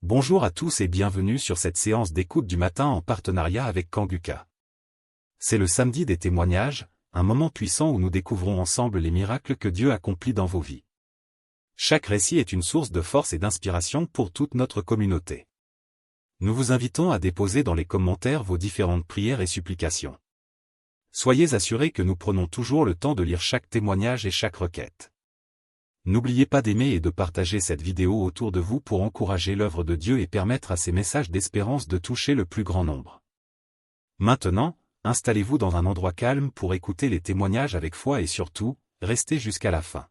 Bonjour à tous et bienvenue sur cette séance d'écoute du matin en partenariat avec Kanguka. C'est le samedi des témoignages, un moment puissant où nous découvrons ensemble les miracles que Dieu accomplit dans vos vies. Chaque récit est une source de force et d'inspiration pour toute notre communauté. Nous vous invitons à déposer dans les commentaires vos différentes prières et supplications. Soyez assurés que nous prenons toujours le temps de lire chaque témoignage et chaque requête. N'oubliez pas d'aimer et de partager cette vidéo autour de vous pour encourager l'œuvre de Dieu et permettre à ces messages d'espérance de toucher le plus grand nombre. Maintenant, installez-vous dans un endroit calme pour écouter les témoignages avec foi et surtout, restez jusqu'à la fin.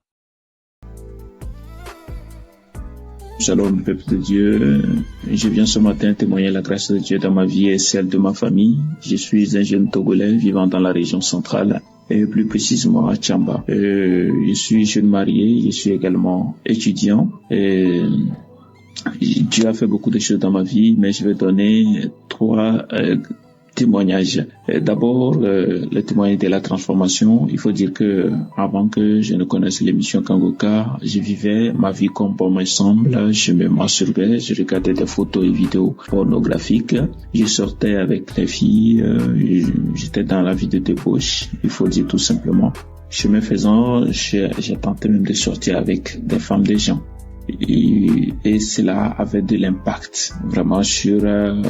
Shalom, peuple de Dieu. Je viens ce matin témoigner la grâce de Dieu dans ma vie et celle de ma famille. Je suis un jeune Togolais vivant dans la région centrale, et plus précisément à Tchamba. Je suis jeune marié, je suis également étudiant. Dieu a fait beaucoup de choses dans ma vie, mais je vais donner trois témoignages. D'abord, le témoignage de la transformation. Il faut dire que avant que je ne connaisse l'émission Kanguka, je vivais ma vie comme bon me semble. Je me masturbais, je regardais des photos et vidéos pornographiques. Je sortais avec les filles, j'étais dans la vie de débauche, il faut dire tout simplement. Chemin faisant, j'ai tenté même de sortir avec des femmes des gens. Et cela avait de l'impact vraiment sur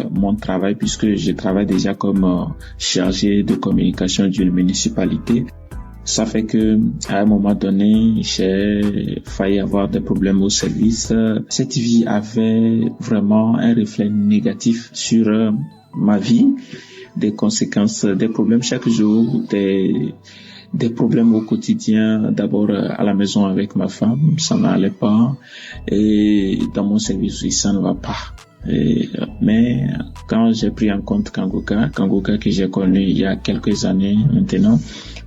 mon travail, puisque je travaille déjà comme chargé de communication d'une municipalité. Ça fait que à un moment donné, j'ai failli avoir des problèmes au service. Cette vie avait vraiment un reflet négatif sur ma vie, des conséquences, des problèmes chaque jour, des problèmes au quotidien, d'abord à la maison avec ma femme, ça n'allait pas, et dans mon service aussi, ça ne va pas. Mais quand j'ai pris en compte Kanguka que j'ai connu il y a quelques années maintenant,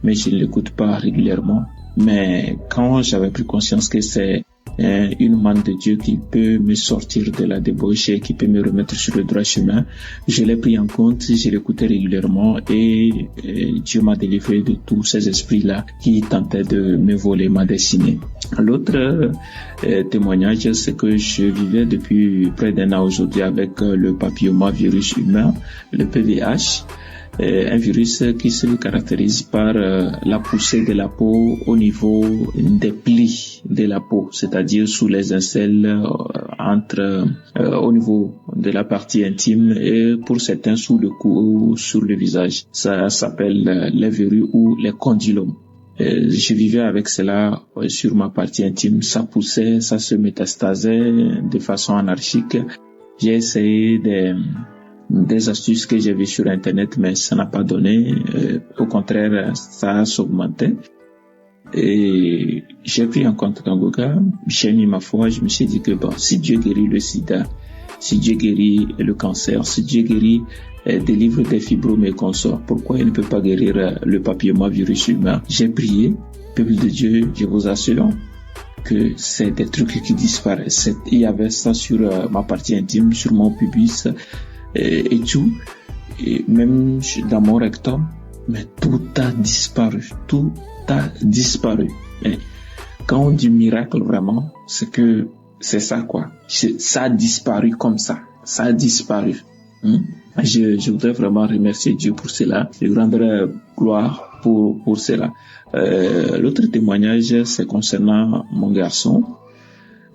mais je ne l'écoute pas régulièrement, mais quand j'avais pris conscience que c'est une main de Dieu qui peut me sortir de la débauche et qui peut me remettre sur le droit chemin, je l'ai pris en compte, je l'écoutais régulièrement et Dieu m'a délivré de tous ces esprits-là qui tentaient de me voler ma destinée. L'autre témoignage, c'est que je vivais depuis près d'un an aujourd'hui avec le papillomavirus humain, le PVH. Un virus qui se caractérise par la poussée de la peau au niveau des plis de la peau, c'est-à-dire sous les aisselles, au niveau de la partie intime et pour certains sous le cou ou sur le visage. Ça s'appelle les verrues ou les condylomes. Je vivais avec cela sur ma partie intime, ça poussait, ça se métastasait de façon anarchique. J'ai essayé des astuces que j'ai vues sur Internet, mais ça n'a pas donné. Au contraire, ça s'augmentait. Et j'ai pris en compte Kanguka, j'ai mis ma foi, je me suis dit que bon, si Dieu guérit le sida, si Dieu guérit le cancer, si Dieu guérit délivre des fibromes et consorts, pourquoi il ne peut pas guérir le papillomavirus humain? J'ai prié, peuple de Dieu, je vous assure que c'est des trucs qui disparaissent. Il y avait ça sur ma partie intime, sur mon pubis, et tout, et même dans mon rectum, mais tout a disparu, tout a disparu. Mais quand on dit miracle vraiment, c'est que c'est ça quoi, ça a disparu comme ça a disparu. Je voudrais vraiment remercier Dieu pour cela, je lui rendrai gloire pour cela. L'autre témoignage, c'est concernant mon garçon.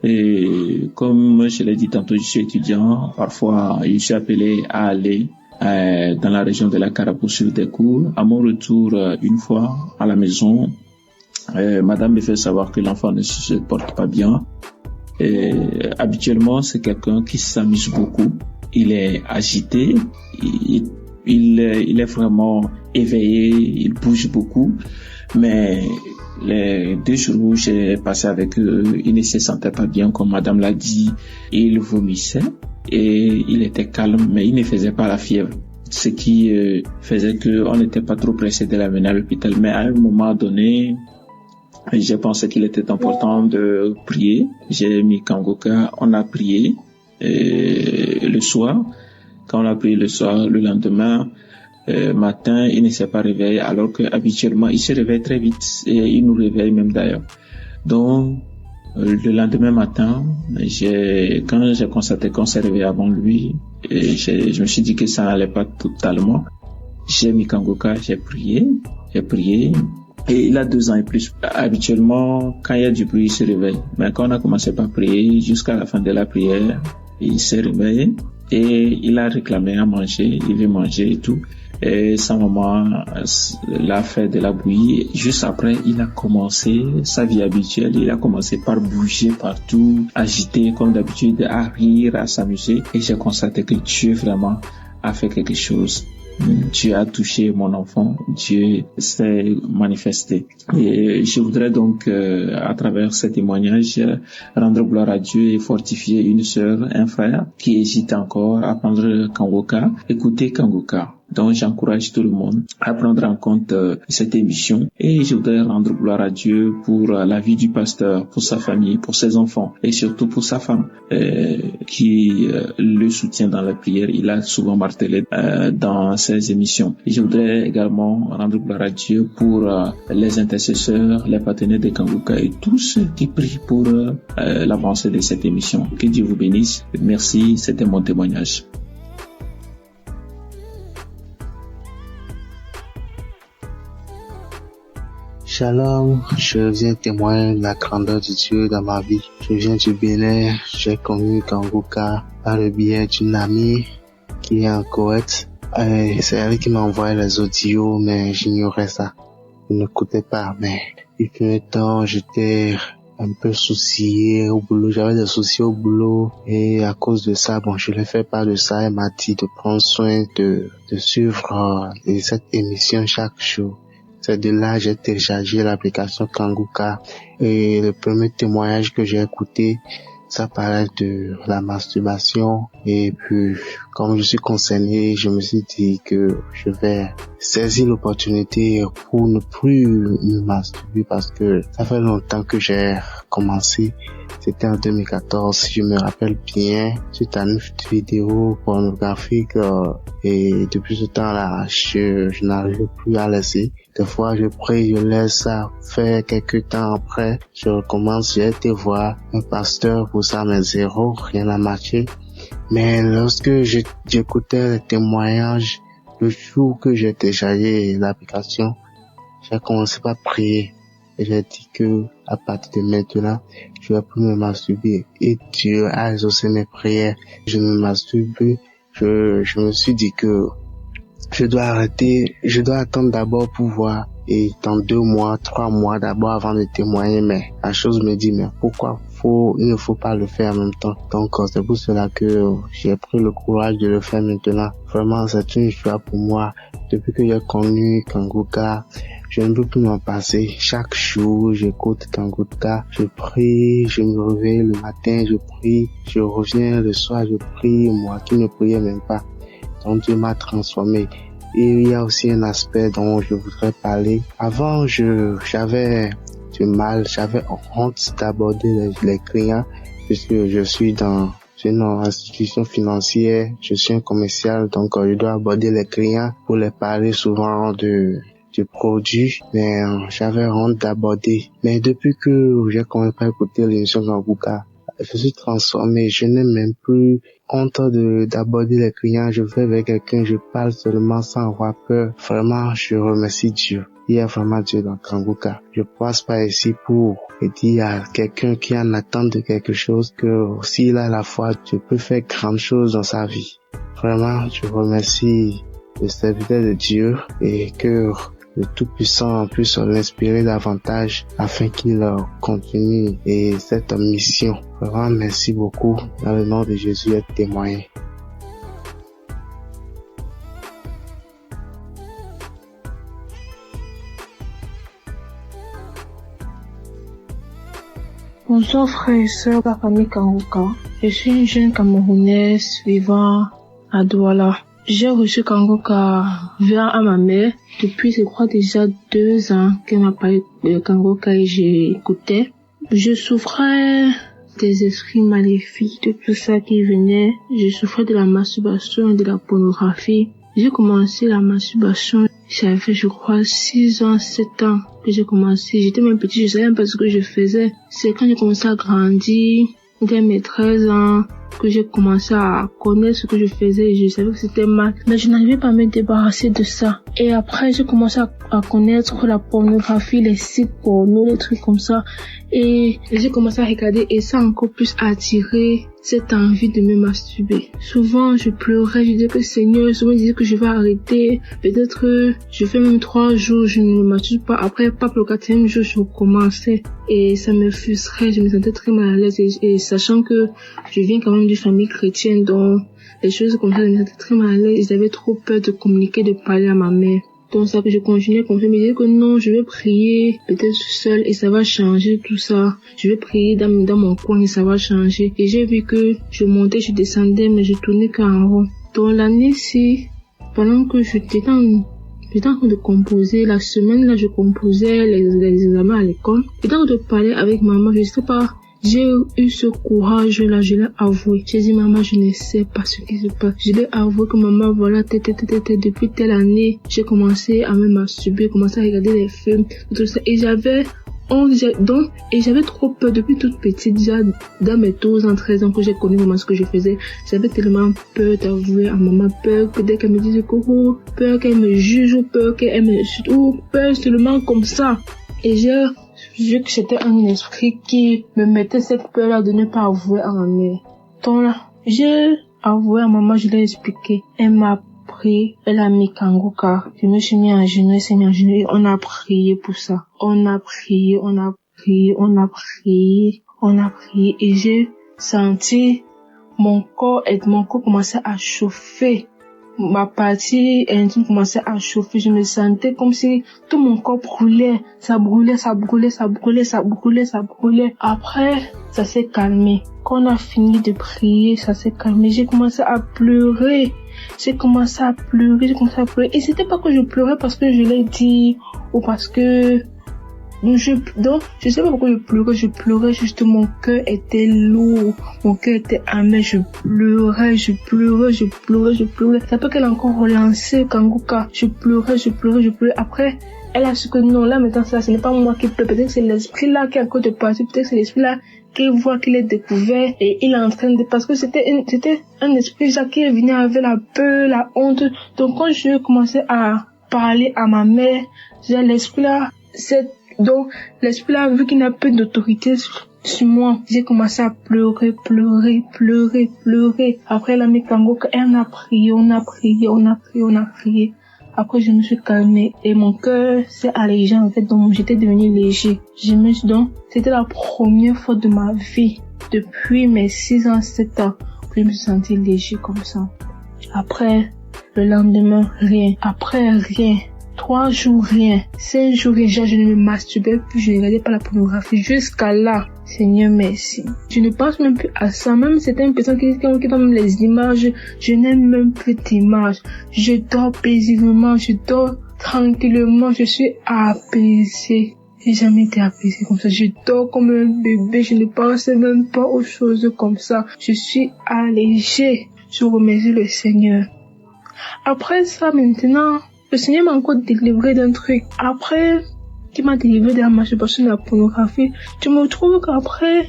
Et comme je l'ai dit tantôt, je suis étudiant. Parfois, je suis appelé à aller dans la région de la Cara pour suivre des cours. À mon retour, une fois à la maison, madame me fait savoir que l'enfant ne se porte pas bien. Et habituellement, c'est quelqu'un qui s'amuse beaucoup. Il est agité, il est vraiment éveillé, il bouge beaucoup. Mais les 2 jours où j'ai passé avec eux, il ne se sentait pas bien, comme madame l'a dit. Il vomissait et il était calme, mais il ne faisait pas la fièvre. Ce qui faisait qu'on n'était pas trop pressé de l'amener à l'hôpital. Mais à un moment donné, j'ai pensé qu'il était important de prier. J'ai mis Kanguka, on a prié le soir. Quand on a prié le soir, le lendemain, matin, il ne s'est pas réveillé, alors que habituellement il se réveille très vite et il nous réveille même d'ailleurs. Donc Le lendemain matin, quand j'ai constaté qu'on s'est réveillé avant lui, je me suis dit que ça n'allait pas totalement. J'ai mis Kangoka, j'ai prié. Et il a 2 ans et plus. Habituellement, quand il y a du bruit, il se réveille. Mais quand on a commencé par prier, jusqu'à la fin de la prière, il s'est réveillé et il a réclamé à manger, il veut manger et tout. Et sa maman l'a fait de la bouillie. Juste après, il a commencé sa vie habituelle. Il a commencé par bouger partout, agiter comme d'habitude, à rire, à s'amuser. Et j'ai constaté que Dieu vraiment a fait quelque chose. Dieu a touché mon enfant, Dieu s'est manifesté. Et je voudrais donc, à travers ce témoignage, rendre gloire à Dieu et fortifier une sœur, un frère qui hésite encore à prendre Kangoka. Écoutez Kangoka. Donc j'encourage tout le monde à prendre en compte cette émission et je voudrais rendre gloire à Dieu pour la vie du pasteur, pour sa famille, pour ses enfants et surtout pour sa femme qui le soutient dans la prière. Il a souvent martelé dans ses émissions. Et je voudrais également rendre gloire à Dieu pour les intercesseurs, les partenaires de Kangoka et tous ceux qui prient pour l'avancée de cette émission. Que Dieu vous bénisse. Merci, c'était mon témoignage. Shalom, je viens témoigner de la grandeur de Dieu dans ma vie. Je viens du Bénin, j'ai connu Kangoka par le biais d'une amie qui est en Koweït. C'est elle qui m'a envoyé les audios, mais j'ignorais ça. Je n'écoutais pas, mais il fut un temps, j'étais un peu soucié au boulot, j'avais des soucis au boulot et à cause de ça, je l'ai fait part de ça. Elle m'a dit de prendre soin de suivre cette émission chaque jour. C'est de là j'ai téléchargé l'application Kangoka et le premier témoignage que j'ai écouté, ça parlait de la masturbation et puis comme je suis concerné, je me suis dit que je vais saisir l'opportunité pour ne plus me masturber parce que ça fait longtemps que j'ai commencé. C'était en 2014, si je me rappelle bien, suite à une vidéo pornographique et depuis ce temps-là, je n'arrive plus à laisser. Des fois, je prie, je laisse ça faire quelques temps après, je recommence, j'ai été voir un pasteur pour ça, mais zéro, rien n'a marché. Mais lorsque j'écoutais les témoignages, le jour que j'ai téléchargé l'application, j'ai commencé par prier. Et j'ai dit que, à partir de maintenant, je vais plus me masturber. Et Dieu a exaucé mes prières. Je ne me masturbe plus. Je me suis dit que je dois arrêter. Je dois attendre d'abord pour voir. Et dans 2 mois, 3 mois d'abord avant de témoigner. Mais la chose me dit, mais pourquoi il ne faut pas le faire en même temps. Donc, c'est pour cela que j'ai pris le courage de le faire maintenant. Vraiment, c'est une joie pour moi. Depuis que j'ai connu Kangoka, je ne peux plus m'en passer. Chaque jour, j'écoute Kangoka, je prie, je me réveille le matin, je prie, je reviens le soir, je prie, moi qui ne priais même pas. Donc Dieu m'a transformé. Et il y a aussi un aspect dont je voudrais parler. Avant, j'avais du mal, j'avais honte d'aborder les clients puisque je suis dans une institution financière, je suis un commercial, donc je dois aborder les clients pour les parler souvent du produit, mais j'avais honte d'aborder. Mais depuis que j'ai commencé à écouter l'émission Kangoka, je suis transformé, je n'ai même plus honte d'aborder les clients, je vais vers quelqu'un, je parle seulement sans avoir peur. Vraiment, je remercie Dieu. Il y a vraiment Dieu dans Kangoka. Je passe par ici pour dire à quelqu'un qui en attend de quelque chose que s'il a la foi, Dieu peut faire grandes choses dans sa vie. Vraiment, je remercie le serviteur de Dieu et que le Tout-Puissant puisse l'inspirer davantage afin qu'il continue et cette mission. Vraiment, merci beaucoup. Dans le nom de Jésus, être témoigné. Bonsoir frères et sœurs de la famille Kangoka. Je suis une jeune Camerounaise vivant à Douala. J'ai reçu Kangoka via ma mère depuis, je crois, déjà 2 ans qu'elle m'a parlé de Kangoka et j'ai écouté. Je souffrais des esprits maléfiques, de tout ça qui venait. Je souffrais de la masturbation et de la pornographie. J'ai commencé la masturbation, j'avais, je crois, 6 ans, 7 ans que j'ai commencé. J'étais même petit, je savais même pas ce que je faisais. C'est quand j'ai commencé à grandir, dès mes 13 ans, que j'ai commencé à connaître ce que je faisais et je savais que c'était mal. Mais je n'arrivais pas à me débarrasser de ça. Et après, j'ai commencé à connaître la pornographie, les sites porno, les trucs comme ça. Et j'ai commencé à regarder et ça a encore plus attiré cette envie de me masturber. Souvent, je pleurais, je disais que Seigneur, souvent je disais que je vais arrêter. Peut-être, je fais même 3 jours, je ne me masturbe pas. Après, pas pour le 4e jour, je recommençais. Et ça me frustrait, je me sentais très mal à l'aise. Et sachant que je viens quand même d'une famille chrétienne, donc les choses comme ça, je me sentais très mal à l'aise. J'avais trop peur de communiquer, de parler à ma mère. Donc ça que je continuais comme ça, je me disais que non, je vais prier peut-être seule et ça va changer tout ça. Je vais prier dans mon coin et ça va changer. Et j'ai vu que je montais, je descendais, mais je tournais qu'en rond. Donc l'année-ci, pendant que j'étais en train de composer, la semaine là, je composais les examens à l'école. J'étais en train de parler avec maman, je sais pas. J'ai eu ce courage-là, je l'ai avoué. J'ai dit, maman, je ne sais pas ce qui se passe. Je l'ai avoué que maman, voilà, depuis telle année, j'ai commencé à me masturber, commencé à regarder les films, tout ça. Et j'avais trop peur depuis toute petite, déjà, dans mes 12 ans, 13 ans que j'ai connu vraiment ce que je faisais. J'avais tellement peur d'avouer à maman, peur que dès qu'elle me dise que, peur qu'elle me juge, ou peur qu'elle me, ou peur seulement comme ça. Et j'ai vu que c'était un esprit qui me mettait cette peur-là de ne pas avouer à ma mère. Donc là, j'ai avoué à maman, je l'ai expliqué. Elle m'a pris, elle a mis Kangoka. Je me suis mis en genoux, elle s'est mis en genoux et on a prié pour ça. On a prié et j'ai senti mon corps commençait à chauffer. Ma partie intime commençait à chauffer. Je me sentais comme si tout mon corps brûlait. Ça brûlait. Après, ça s'est calmé. Quand on a fini de prier, ça s'est calmé. J'ai commencé à pleurer. Et c'était pas que je pleurais parce que je l'ai dit ou parce que je sais pas pourquoi je pleurais juste, mon cœur était lourd, mon cœur était amer, je pleurais. Ça peut qu'elle a encore relancé Kangoka, je pleurais. Après, elle a su que non, là maintenant ça, ce n'est pas moi qui pleure, peut-être que c'est l'esprit là qui est encore de partir, peut-être que c'est l'esprit là qui voit qu'il est découvert et il est en train de, parce que c'était un esprit là qui est venu avec la peur, la honte. Donc quand je commençais à parler à ma mère, l'esprit là, donc, l'esprit là, vu qu'il n'a plus d'autorité sur moi, j'ai commencé à pleurer. Après, elle a mis Kangoka, elle a prié. Après, je me suis calmée et mon cœur s'est allégé, en fait, donc j'étais devenue léger. Donc, c'était la première fois de ma vie, depuis mes 6 ans, 7 ans, que je me suis sentie léger comme ça. Après, le lendemain, rien. Après, rien. 3 jours, rien. 5 jours, déjà, je ne me masturbais plus, je ne regardais pas la pornographie. Jusqu'à là, Seigneur, merci. Je ne pense même plus à ça. Même certaines personnes qui ont les images, je n'ai même plus d'images. Je dors paisiblement, je dors tranquillement, je suis apaisée. J'ai jamais été apaisée comme ça. Je dors comme un bébé, je ne pense même pas aux choses comme ça. Je suis allégée. Je remercie le Seigneur. Après ça, maintenant, le Seigneur m'a encore délivré d'un truc. Après, qui m'a délivré de la masturbation de la pornographie, je me trouve qu'après,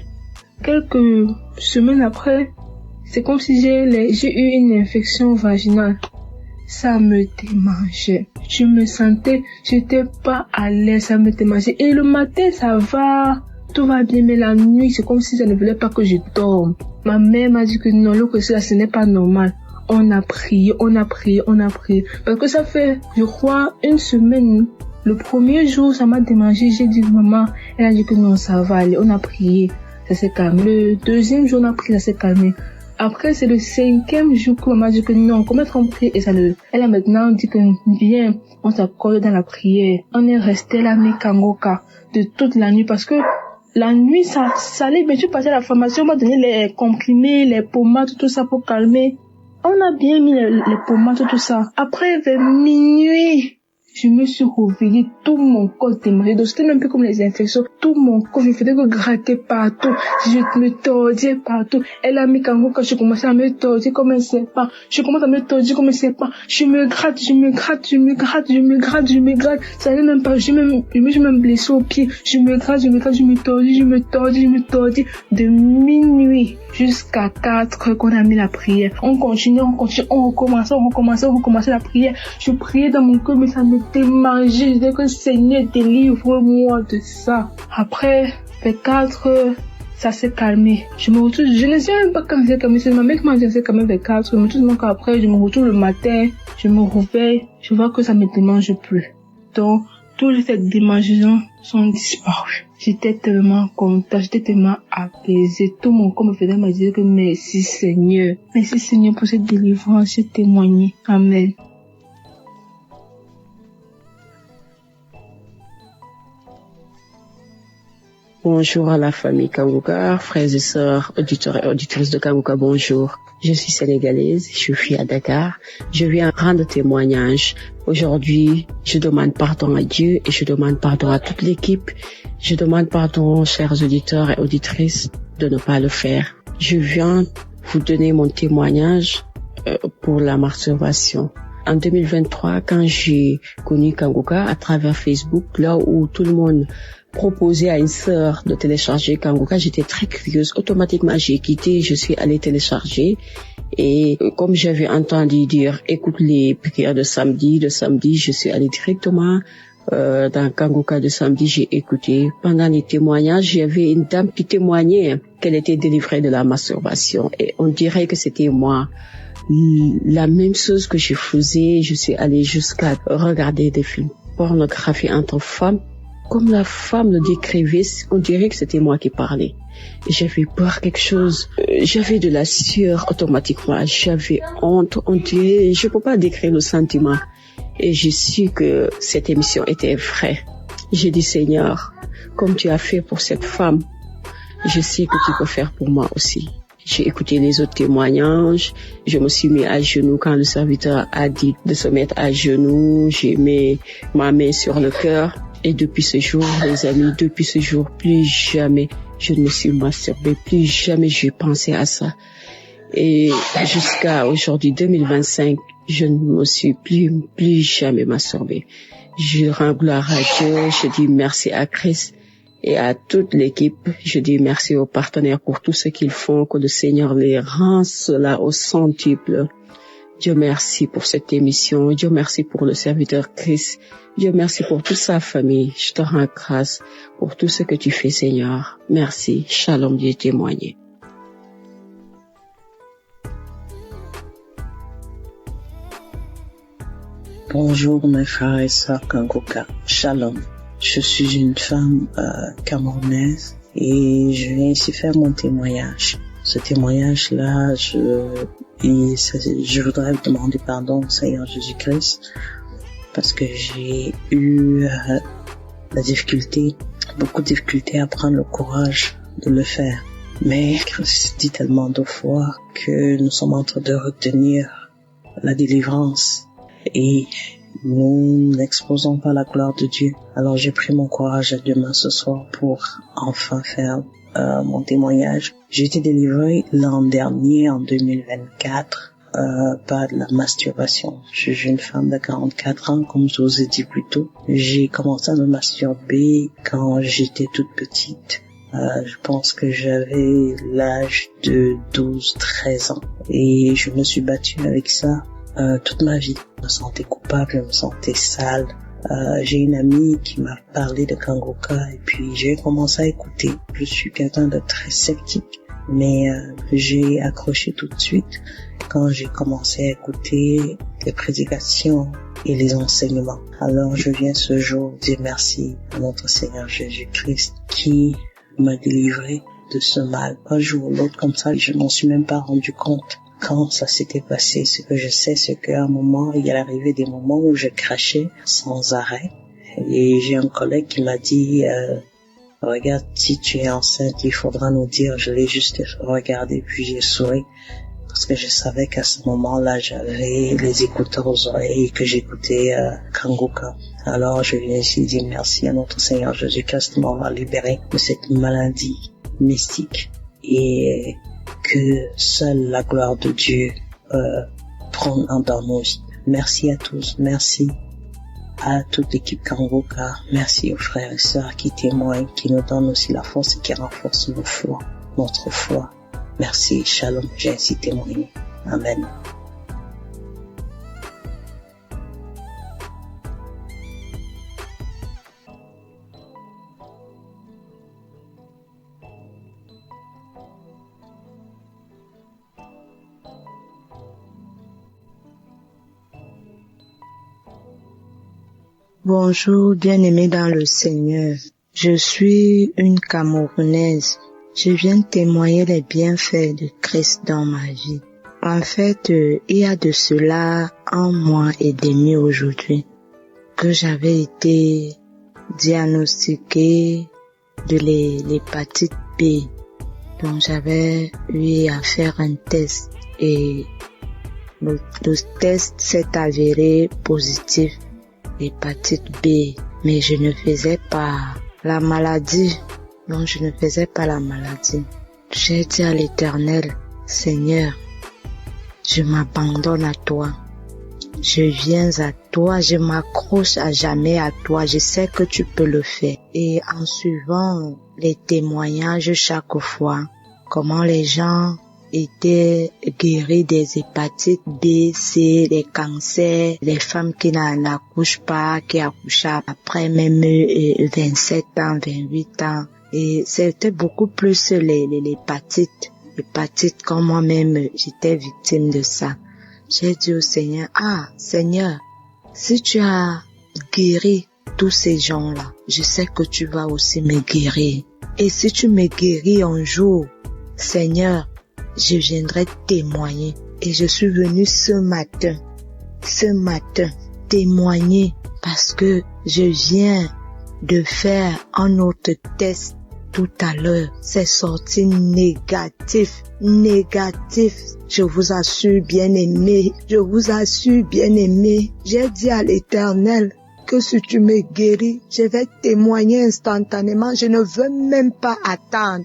quelques semaines après, c'est comme si j'ai eu une infection vaginale. Ça me démangeait. Je me sentais, j'étais pas à l'aise, ça me démangeait. Et le matin, ça va, tout va bien, mais la nuit, c'est comme si ça ne voulait pas que je dorme. Ma mère m'a dit que non, ce n'est pas normal. On a prié. Parce que ça fait, je crois, 1 semaine. Le premier jour, ça m'a démangé. J'ai dit, maman, elle a dit que non, ça va aller. On a prié. Ça s'est calmé. Le 2e jour, on a prié, ça s'est calmé. Après, c'est le 5e jour que maman a dit que non, comment on prie et ça elle a maintenant dit que viens, on s'accorde dans la prière. On est resté là, mais Kangoka, de toute la nuit parce que la nuit, ça allait bien. Je passais à la pharmacie, on m'a donné les comprimés, les pommades, tout ça pour calmer. On a bien mis les pommades, tout ça. Après, vers minuit, je me suis réveillée, tout mon corps démangeait. Donc c'était même peu comme les infections. Tout mon corps, je faisais que gratter partout. Je me tordais partout. Elle a mis Kangoka, je commençais à me tordre comme un serpent. Je commence à me tordre comme un serpent. Je me gratte. Ça n'allait même pas. Je me suis même blessée au pied. Je me tordis. De minuit jusqu'à 4 heures qu'on a mis la prière. On continue, on recommençait la prière. Je priais dans mon cœur, mais ça me démangeait. Je disais que Seigneur, délivre-moi de ça. Après, vers 4 heures, ça s'est calmé. Je ne sais même pas quand c'est calmé. C'est ma mère qui m'a dit que c'est calmé vers 4 heures. Mais tout le monde après, je me retrouve le matin, je me réveille, je vois que ça me démange plus. Donc, toutes ces démangeaisons sont disparues. J'étais tellement contente, j'étais tellement apaisée. Tout mon corps me faisait me dire que merci Seigneur. Merci Seigneur pour cette délivrance, ce témoigné. Amen. Bonjour à la famille Kangoka, frères et sœurs, auditeurs et auditrices de Kangoka, bonjour. Je suis sénégalaise, je vis à Dakar. Je viens rendre témoignage. Aujourd'hui, je demande pardon à Dieu et je demande pardon à toute l'équipe. Je demande pardon, chers auditeurs et auditrices, de ne pas le faire. Je viens vous donner mon témoignage pour la masturbation. En 2023, quand j'ai connu Kangoka à travers Facebook, là où tout le monde proposait à une sœur de télécharger Kangoka, j'étais très curieuse. Automatiquement, j'ai quitté, je suis allée télécharger. Et comme j'avais entendu dire, écoute les prières de samedi, je suis allée directement dans Kangoka de samedi, j'ai écouté. Pendant les témoignages, il y avait une dame qui témoignait qu'elle était délivrée de la masturbation. Et on dirait que c'était moi. La même chose que je faisais, je suis allée jusqu'à regarder des films pornographiques entre femmes. Comme la femme le décrivait, on dirait que c'était moi qui parlais. J'avais peur quelque chose. J'avais de la sueur automatiquement. J'avais honte. On dirait, je peux pas décrire le sentiment. Et j'ai su que cette émission était vraie. J'ai dit, Seigneur, comme tu as fait pour cette femme, je sais que tu peux faire pour moi aussi. J'ai écouté les autres témoignages. Je me suis mis à genoux quand le serviteur a dit de se mettre à genoux. J'ai mis ma main sur le cœur. Et depuis ce jour, les amis, plus jamais je ne me suis masturbée, plus jamais j'ai pensé à ça. Et jusqu'à aujourd'hui, 2025, je ne me suis plus jamais masturbée. Je rends gloire à Dieu, je dis merci à Christ et à toute l'équipe. Je dis merci aux partenaires pour tout ce qu'ils font, que le Seigneur les rend cela au centuple. Dieu merci pour cette émission. Dieu merci pour le serviteur Christ. Dieu merci pour toute sa famille. Je te rends grâce pour tout ce que tu fais, Seigneur. Merci. Shalom, Dieu témoigné. Bonjour mes frères et sœurs Kangoka. Shalom. Je suis une femme camerounaise et je viens ici faire mon témoignage. Ce témoignage-là, je voudrais demander pardon au Seigneur Jésus-Christ parce que j'ai eu beaucoup de difficultés à prendre le courage de le faire. Mais Christ dit tellement de fois que nous sommes en train de retenir la délivrance et nous n'exposons pas la gloire de Dieu. Alors j'ai pris mon courage à demain ce soir pour enfin faire mon témoignage. J'ai été délivrée l'an dernier, en 2024, par de la masturbation. Je suis une femme de 44 ans, comme je vous ai dit plus tôt. J'ai commencé à me masturber quand j'étais toute petite. Je pense que j'avais l'âge de 12-13 ans. Et je me suis battue avec ça toute ma vie. Je me sentais coupable, je me sentais sale. J'ai une amie qui m'a parlé de Kangoka et puis j'ai commencé à écouter. Je suis quelqu'un de très sceptique, mais j'ai accroché tout de suite quand j'ai commencé à écouter les prédications et les enseignements. Alors je viens ce jour dire merci à notre Seigneur Jésus-Christ qui m'a délivré de ce mal. Un jour ou l'autre comme ça, je m'en suis même pas rendu compte quand ça s'était passé. Ce que je sais, c'est qu'à un moment, il y a arrivé des moments où je crachais sans arrêt. Et j'ai un collègue qui m'a dit, regarde, si tu es enceinte, il faudra nous dire. Je l'ai juste regardé, puis j'ai souri. parce que je savais qu'à ce moment-là, j'avais les écouteurs aux oreilles, que j'écoutais Kanguka. Alors je viens ici dire merci à notre Seigneur Jésus-Christ qui m'a libéré de cette maladie mystique et que seule la gloire de Dieu prend dans nos vies. Merci à tous, merci à toute l'équipe Kanguka, merci aux frères et sœurs qui témoignent, qui nous donnent aussi la force et qui renforcent notre foi. Merci, shalom, j'ai ainsi témoigné. Amen. Bonjour, bien-aimés dans le Seigneur. Je suis une Camerounaise. Je viens témoigner les bienfaits de Christ dans ma vie. En fait, il y a de cela 1 mois et demi aujourd'hui que j'avais été diagnostiquée de l'hépatite B. Donc j'avais eu à faire un test et le test s'est avéré positif. L'hépatite B, mais je ne faisais pas la maladie. Non, je ne faisais pas la maladie. J'ai dit à l'Éternel, Seigneur, je m'abandonne à toi. Je viens à toi, je m'accroche à jamais à toi. Je sais que tu peux le faire. Et en suivant les témoignages chaque fois, comment les gens étaient guéris des hépatites B, C, les cancers, les femmes qui n'accouchent pas, qui accouchent après même 27 ans, 28 ans. Et c'était beaucoup plus l'hépatite comme moi-même, j'étais victime de ça. J'ai dit au Seigneur, Seigneur, si tu as guéri tous ces gens-là, je sais que tu vas aussi me guérir. Et si tu me guéris un jour, Seigneur, je viendrai témoigner. Et je suis venue ce matin, témoigner parce que je viens de faire un autre test tout à l'heure. C'est sorti négatif. Je vous assure, bien-aimé. J'ai dit à l'Éternel que si tu me guéris, je vais témoigner instantanément. Je ne veux même pas attendre.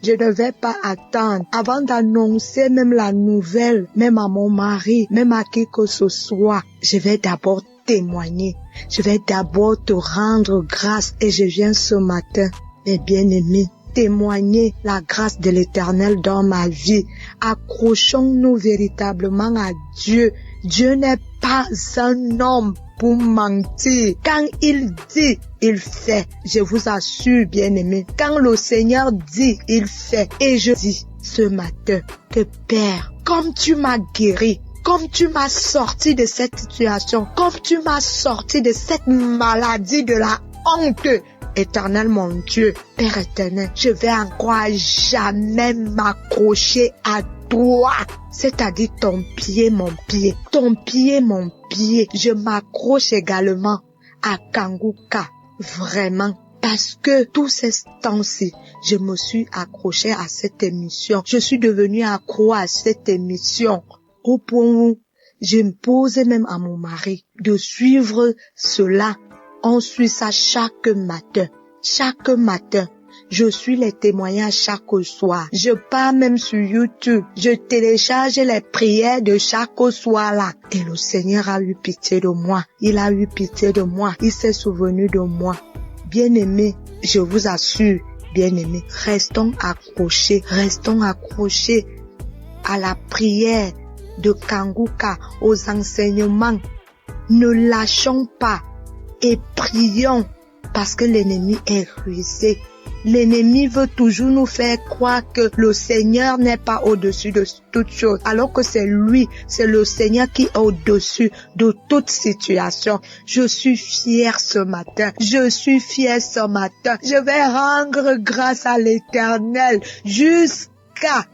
Avant d'annoncer même la nouvelle, même à mon mari, même à qui que ce soit, je vais d'abord témoigner. Je vais d'abord te rendre grâce et je viens ce matin, mes bien-aimés, témoigner la grâce de l'Éternel dans ma vie. Accrochons-nous véritablement à Dieu. Dieu n'est pas un homme pour mentir. Quand il dit, il fait. Je vous assure, bien-aimés, quand le Seigneur dit, il fait. Et je dis ce matin que Père, comme tu m'as guéri, comme tu m'as sorti de cette situation, comme tu m'as sorti de cette maladie de la honte, Éternel mon Dieu, Père éternel, je vais encore jamais m'accrocher à toi, c'est-à-dire ton pied, mon pied. Je m'accroche également à Kanguka, vraiment. Parce que tous ces temps-ci, je me suis accrochée à cette émission. Je suis devenue accro à cette émission. Au point où je me posais même à mon mari de suivre cela. On suit ça chaque matin. Je suis les témoignages chaque soir. Je pars même sur YouTube. Je télécharge les prières de chaque soir là. Et le Seigneur a eu pitié de moi. Il s'est souvenu de moi. Bien-aimés, je vous assure, bien-aimés, restons accrochés à la prière de Kanguka, aux enseignements. Ne lâchons pas et prions parce que l'ennemi est rusé. L'ennemi veut toujours nous faire croire que le Seigneur n'est pas au-dessus de toute chose, alors que c'est lui, c'est le Seigneur qui est au-dessus de toute situation. Je suis fière ce matin. Je vais rendre grâce à l'Éternel jusqu'à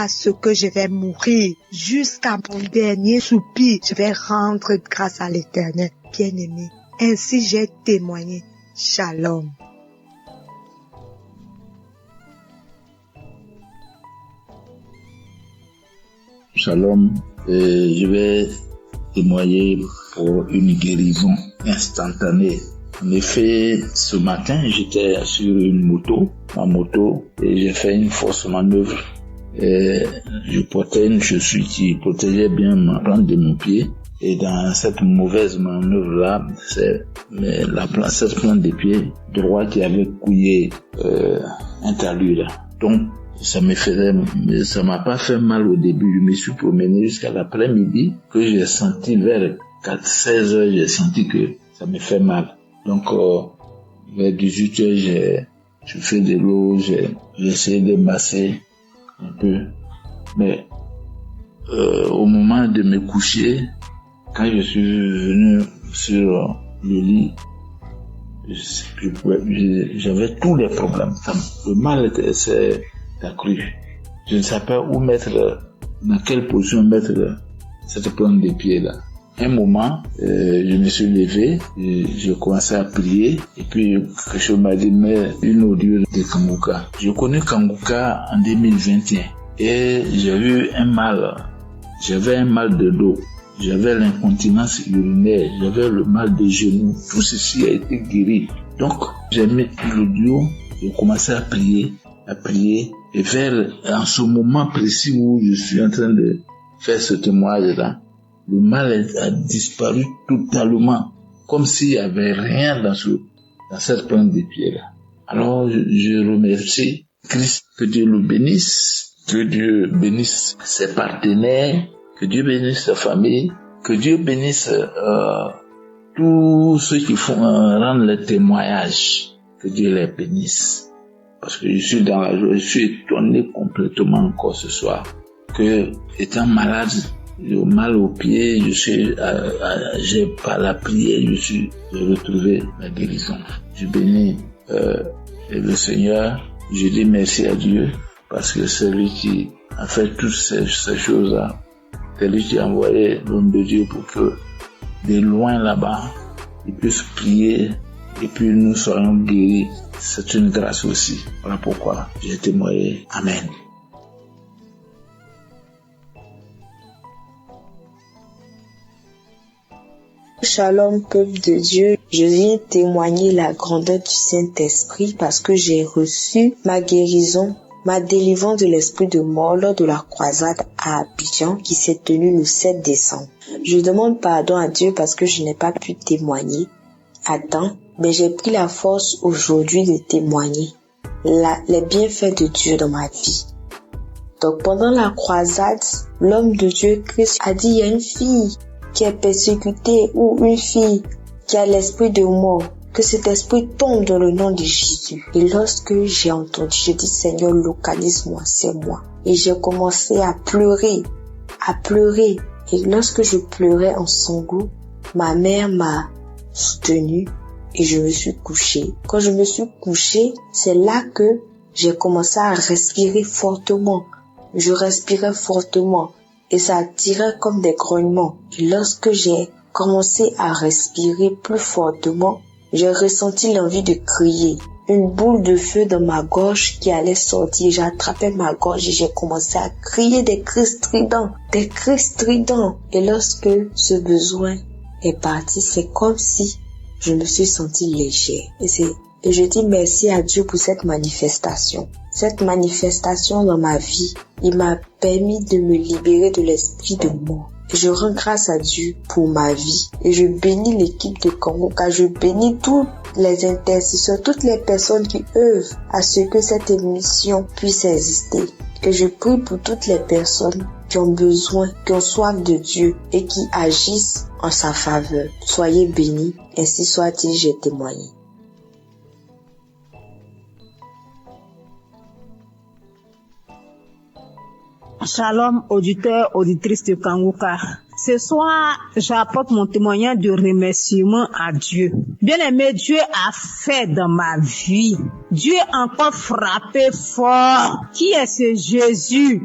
ce que je vais mourir, jusqu'à mon dernier soupir. Je vais rendre grâce à l'Éternel. Bien-aimé, ainsi j'ai témoigné. Shalom. Shalom. Je vais témoigner pour une guérison instantanée. En effet, ce matin, j'étais sur ma moto, et j'ai fait une fausse manœuvre. Et je portais une chaussure qui protégeait bien ma plante de mon pied. Et dans cette mauvaise manœuvre-là, c'est cette plante de pied droit qui avait couillé un talus là. Donc, ça m'a pas fait mal au début. Je me suis promené jusqu'à l'après-midi que j'ai senti vers 16 heures, j'ai senti que ça me fait mal. Donc, vers 18 heures, je fais de l'eau, j'ai essayé de masser un peu. Mais, au moment de me coucher, quand je suis venu sur le lit, j'avais tous les problèmes. Le mal s'est accru. Je ne savais pas dans quelle position mettre cette plante de pied là. Un moment, je me suis levé, j'ai commencé à prier, et puis quelque chose m'a dit, mais une audio de Kanguka. Je connais Kanguka en 2021, et j'ai eu j'avais un mal de dos. J'avais l'incontinence urinaire, j'avais le mal des genoux. Tout ceci a été guéri. Donc, j'ai mis l'audio, j'ai commencé à prier. Et en ce moment précis où je suis en train de faire ce témoignage-là, le mal a disparu totalement. Comme s'il n'y avait rien dans cette plante de pied-là. Alors, je remercie Christ, que Dieu le bénisse, que Dieu bénisse ses partenaires, que Dieu bénisse sa famille, que Dieu bénisse tous ceux qui rendent le témoignage, que Dieu les bénisse. Parce que je suis dans la joie, je suis étonné complètement encore ce soir que, étant malade, j'ai mal aux pieds, j'ai par la prière, j'ai retrouvé la guérison. Je bénis le Seigneur, je dis merci à Dieu, parce que c'est lui qui a fait toutes ces choses-là. C'est lui qui a envoyé l'homme de Dieu pour que, de loin là-bas, il puisse prier et puis nous soyons guéris. C'est une grâce aussi. Voilà pourquoi j'ai témoigné. Amen. Shalom, peuple de Dieu. Je viens témoigner la grandeur du Saint-Esprit parce que j'ai reçu ma guérison, ma délivrance de l'esprit de mort lors de la croisade à Abidjan qui s'est tenue le 7 décembre. Je demande pardon à Dieu parce que je n'ai pas pu témoigner à temps, mais j'ai pris la force aujourd'hui de témoigner les bienfaits de Dieu dans ma vie. Donc pendant la croisade, l'homme de Dieu Christ a dit, il y a une fille qui est persécutée ou une fille qui a l'esprit de mort, que cet esprit tombe dans le nom de Jésus. Et lorsque j'ai entendu, j'ai dit, Seigneur, localise-moi, c'est moi. Et j'ai commencé à pleurer. Et lorsque je pleurais en sanglots, ma mère m'a soutenue et je me suis couchée. Quand je me suis couchée, c'est là que j'ai commencé à respirer fortement. Je respirais fortement et ça tirait comme des grognements. Et lorsque j'ai commencé à respirer plus fortement, j'ai ressenti l'envie de crier. Une boule de feu dans ma gorge qui allait sortir. J'ai attrapé ma gorge et j'ai commencé à crier des cris stridents. Et lorsque ce besoin est parti, c'est comme si je me suis sentie légère. Et je dis merci à Dieu pour cette manifestation. Cette manifestation dans ma vie, il m'a permis de me libérer de l'esprit de mort. Et je rends grâce à Dieu pour ma vie. Et je bénis l'équipe de Kanguka. Je bénis tous les intercesseurs, toutes les personnes qui œuvrent à ce que cette émission puisse exister. Et je prie pour toutes les personnes qui ont besoin, qui ont soif de Dieu et qui agissent en sa faveur. Soyez bénis. Ainsi soit-il, j'ai témoigné. Shalom, auditeurs, auditrices de Kanguka. Ce soir, j'apporte mon témoignage de remerciement à Dieu. Bien-aimé, Dieu a fait dans ma vie. Dieu a encore frappé fort. Qui est ce Jésus?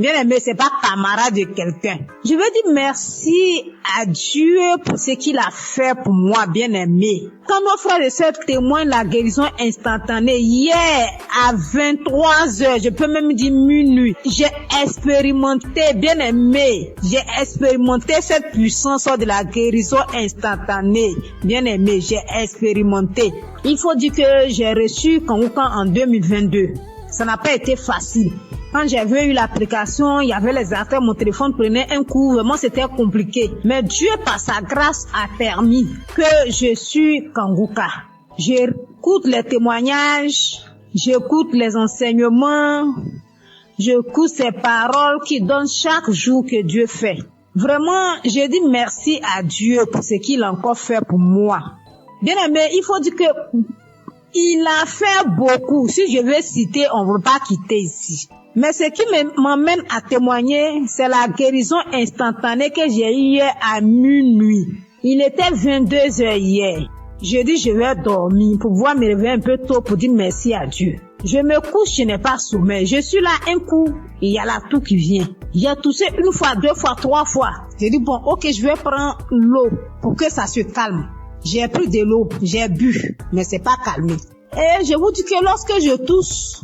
Bien aimé, c'est pas camarade de quelqu'un. Je veux dire merci à Dieu pour ce qu'il a fait pour moi, bien aimé. Quand nos frères et sœurs témoignent la guérison instantanée, hier à 23h, je peux même dire minuit, j'ai expérimenté, bien aimé, j'ai expérimenté cette puissance de la guérison instantanée. Bien aimé, j'ai expérimenté. Il faut dire que j'ai reçu Kanguka en 2022. Ça n'a pas été facile. Quand j'avais eu l'application, il y avait les artères, mon téléphone prenait un coup, vraiment c'était compliqué. Mais Dieu, par sa grâce, a permis que je suis Kanguka. J'écoute les témoignages, j'écoute les enseignements, j'écoute ces paroles qui donnent chaque jour que Dieu fait. Vraiment, je dis merci à Dieu pour ce qu'il a encore fait pour moi. Bien aimé, il faut dire que il a fait beaucoup. Si je veux citer, on ne veut pas quitter ici. Mais ce qui m'amène à témoigner, c'est la guérison instantanée que j'ai eue hier à minuit. Il était 22h hier. Je dis, je vais dormir pour pouvoir me réveiller un peu tôt pour dire merci à Dieu. Je me couche, je n'ai pas sommeil. Je suis là un coup, il y a la toux qui vient. Il a toussé une fois, deux fois, trois fois. J'ai dit, bon, ok, je vais prendre l'eau pour que ça se calme. J'ai pris de l'eau, j'ai bu, mais c'est pas calmé. Et je vous dis que lorsque je tousse,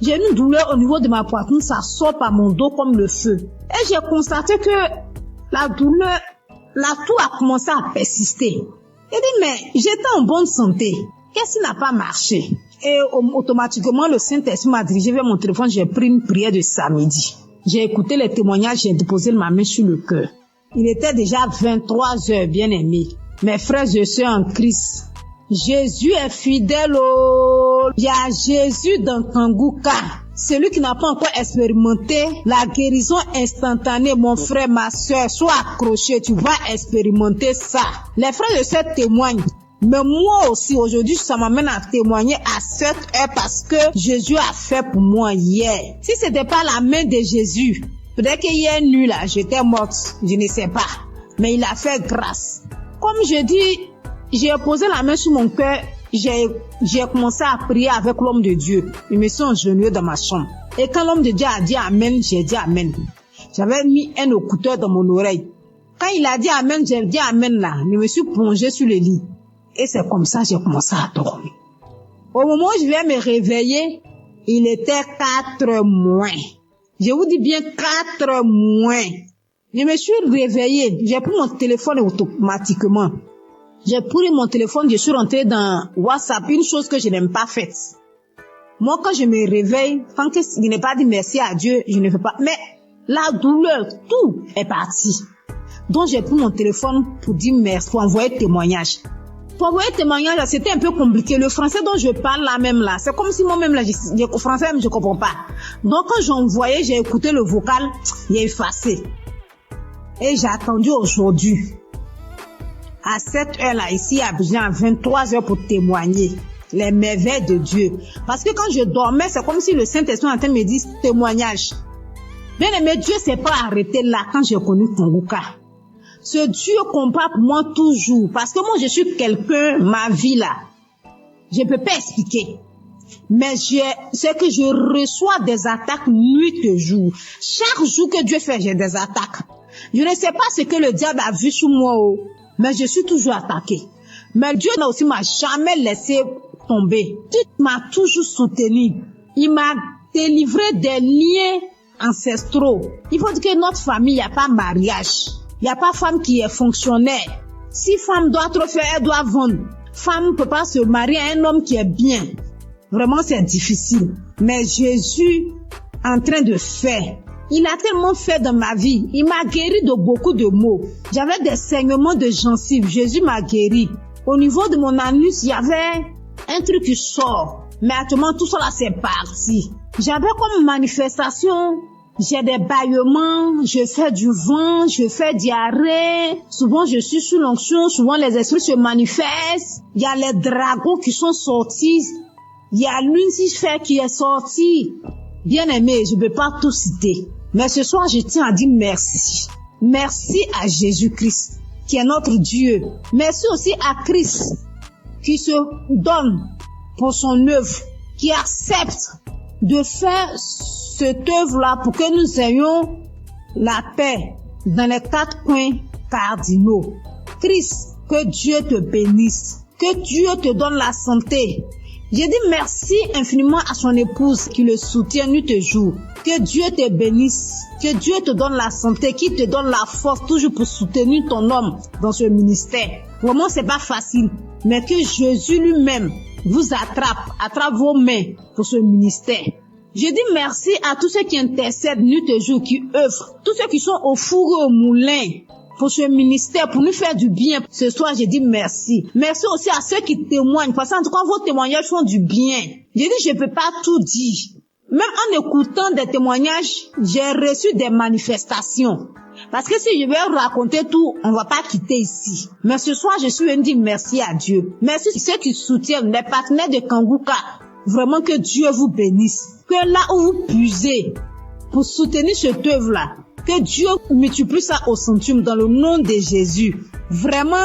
j'ai une douleur au niveau de ma poitrine, ça sort par mon dos comme le feu. Et j'ai constaté que la douleur, la toux a commencé à persister. J'ai dit, mais j'étais en bonne santé. Qu'est-ce qui n'a pas marché? Et automatiquement, le Saint-Esprit m'a dirigé vers mon téléphone, j'ai pris une prière de samedi. J'ai écouté les témoignages, j'ai déposé ma main sur le cœur. Il était déjà 23h, bien aimé. Mes frères et sœurs en Christ, Jésus est fidèle. Il y a Jésus dans Kanguka. Celui qui n'a pas encore expérimenté la guérison instantanée, mon frère, ma soeur, sois accroché, tu vas expérimenter ça. Les frères et sœurs témoignent. Mais moi aussi, aujourd'hui, ça m'amène à témoigner à cette heure parce que Jésus a fait pour moi hier. Si c'était pas la main de Jésus, peut-être qu'hier nuit là, j'étais morte, je ne sais pas. Mais il a fait grâce. Comme je dis, j'ai posé la main sur mon cœur, j'ai commencé à prier avec l'homme de Dieu. Je me suis agenouillée dans ma chambre. Et quand l'homme de Dieu a dit Amen, j'ai dit Amen. J'avais mis un écouteur dans mon oreille. Quand il a dit Amen, j'ai dit Amen là. Je me suis plongée sur le lit. Et c'est comme ça que j'ai commencé à dormir. Au moment où je vais me réveiller, il était 4 moins. Je vous dis bien 4 moins. Je me suis réveillée. J'ai pris mon téléphone automatiquement. J'ai pris mon téléphone, je suis rentrée dans WhatsApp, une chose que je n'aime pas faite. Moi, quand je me réveille, tant que je n'ai pas dit merci à Dieu, je ne fais pas. Mais la douleur, tout est parti. Donc, j'ai pris mon téléphone pour dire merci, pour envoyer témoignage. Pour envoyer témoignage, c'était un peu compliqué. Le français dont je parle là même là, c'est comme si moi-même là, le français même je comprends pas. Donc, quand j'envoyais, j'ai écouté le vocal, il est effacé. Et j'ai attendu aujourd'hui, à cette heure-là, ici à Abidjan, à 23h pour témoigner les merveilles de Dieu. Parce que quand je dormais, c'est comme si le Saint-Esprit en train de me dire témoignage. Bien aimé, Dieu s'est pas arrêté là quand j'ai connu Kanguka. Ce Dieu combat pour moi toujours. Parce que moi, je suis quelqu'un, ma vie là, je peux pas expliquer. Mais c'est que je reçois des attaques nuit et jour. Chaque jour que Dieu fait, j'ai des attaques. Je ne sais pas ce que le diable a vu sur moi, mais je suis toujours attaquée. Mais Dieu aussi m'a jamais laissé tomber. Dieu m'a toujours soutenu. Il m'a délivré des liens ancestraux. Il faut dire que notre famille, il n'y a pas mariage. Il n'y a pas femme qui est fonctionnaire. Si femme doit trop faire, elle doit vendre. Femme ne peut pas se marier à un homme qui est bien. Vraiment, c'est difficile. Mais Jésus, en train de faire, il a tellement fait dans ma vie. Il m'a guéri de beaucoup de maux. J'avais des saignements de gencives. Jésus m'a guéri. Au niveau de mon anus, il y avait un truc qui sort. Mais actuellement, tout ça là, c'est parti. J'avais comme manifestation, j'ai des bâillements, je fais du vent, je fais diarrhée. Souvent, je suis sous l'onction. Souvent, les esprits se manifestent. Il y a les dragons qui sont sortis. Il y a Lucifer qui est sorti. Bien aimé, je ne peux pas tout citer. Mais ce soir, je tiens à dire merci. Merci à Jésus-Christ, qui est notre Dieu. Merci aussi à Christ, qui se donne pour son œuvre, qui accepte de faire cette œuvre-là pour que nous ayons la paix dans les 4 coins cardinaux. Christ, que Dieu te bénisse, que Dieu te donne la santé. J'ai dit merci infiniment à son épouse qui le soutient nuit et jour. Que Dieu te bénisse, que Dieu te donne la santé, qui te donne la force toujours pour soutenir ton homme dans ce ministère. Vraiment, c'est pas facile, mais que Jésus lui-même vous attrape vos mains pour ce ministère. Je dis merci à tous ceux qui intercèdent nuit et jour, qui œuvrent, tous ceux qui sont au four et au moulin pour ce ministère, pour nous faire du bien. Ce soir, je dis merci. Merci aussi à ceux qui témoignent, parce qu'en tout cas, vos témoignages font du bien. Je dis, je peux pas tout dire. Même en écoutant des témoignages, j'ai reçu des manifestations. Parce que si je vais raconter tout, on va pas quitter ici. Mais ce soir, je suis venu dire merci à Dieu. Merci à ceux qui soutiennent, les partenaires de Kanguka. Vraiment que Dieu vous bénisse. Que là où vous puisez pour soutenir cette œuvre-là, que Dieu multiplie ça au centuple dans le nom de Jésus. Vraiment,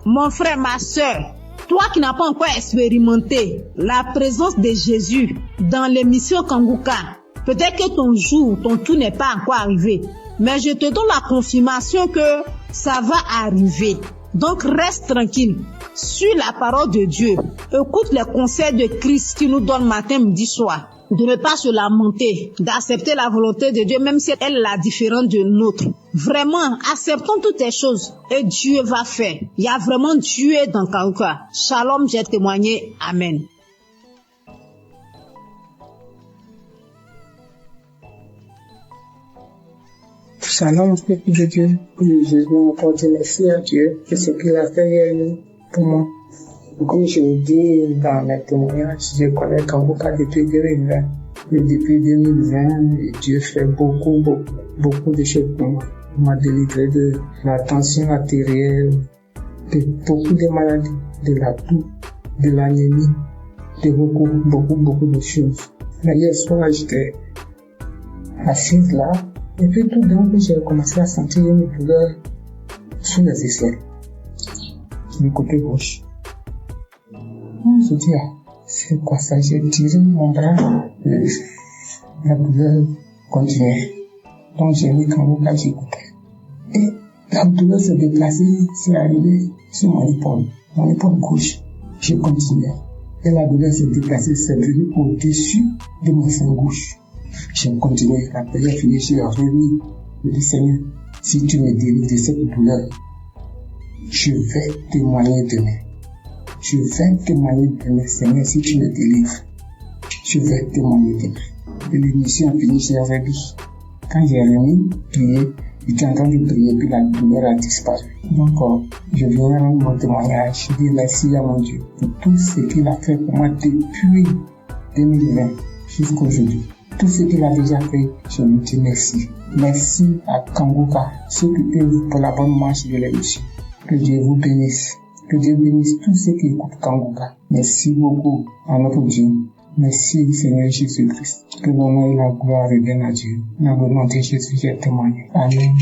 mon frère, ma soeur, toi qui n'as pas encore expérimenté la présence de Jésus dans l'émission Kanguka, peut-être que ton jour, ton tour n'est pas encore arrivé. Mais je te donne la confirmation que ça va arriver. Donc reste tranquille. Suis la parole de Dieu. Écoute les conseils de Christ qui nous donne matin, midi, soir. De ne pas se lamenter, d'accepter la volonté de Dieu, même si elle est la différente de nôtre. Vraiment, acceptons toutes les choses et Dieu va faire. Il y a vraiment Dieu dans Kanguka. Shalom, j'ai témoigné. Amen. Shalom, peuple de Dieu. Je veux encore dire merci à Dieu de ce qu'il a fait pour moi. Comme je le dis dans mes témoignages, je connais Kanguka depuis 2020. Et depuis 2020, Dieu fait beaucoup de choses pour moi. Il m'a délivré de la tension artérielle, de beaucoup de maladies, de la toux, de l'anémie, de beaucoup de choses. Mais hier soir, j'étais assise là, et puis tout d'un coup, j'ai commencé à sentir une douleur sous les aisselles, du côté gauche. Je dis, c'est quoi ça? J'ai tiré mon bras, la douleur continuait. Donc j'ai mis Kanguka, j'écoutais. Et la douleur se déplaçait, c'est arrivé sur mon épaule gauche. J'ai continué. Et la douleur se déplaçait, c'est venu au-dessus de mon sein gauche. J'ai continué. La prière finie, j'ai remis. Je dis, Seigneur, si tu me délivres de cette douleur, je vais témoigner demain. Je vais témoigner demain, Seigneur, si tu me délivres. Je vais témoigner demain. Et l'émission a fini, j'ai remis. Quand j'ai remis, prié, j'étais en train de prier, puis la douleur a disparu. Donc, je viens rendre mon témoignage. Je dis merci à mon Dieu pour tout ce qu'il a fait pour moi depuis 2020 jusqu'à aujourd'hui. Tout ce qu'il a déjà fait, je lui dis merci. Merci à Kanguka, ceux qui œuvrent pour la bonne marche de l'émission. Que Dieu vous bénisse. Que Dieu bénisse tous ceux qui écoutent Kanguka. Merci beaucoup à notre Dieu. Merci Seigneur Jésus-Christ. Que l'honneur et la gloire reviennent à Dieu. Dans le nom de Jésus, j'ai témoigné. Amen.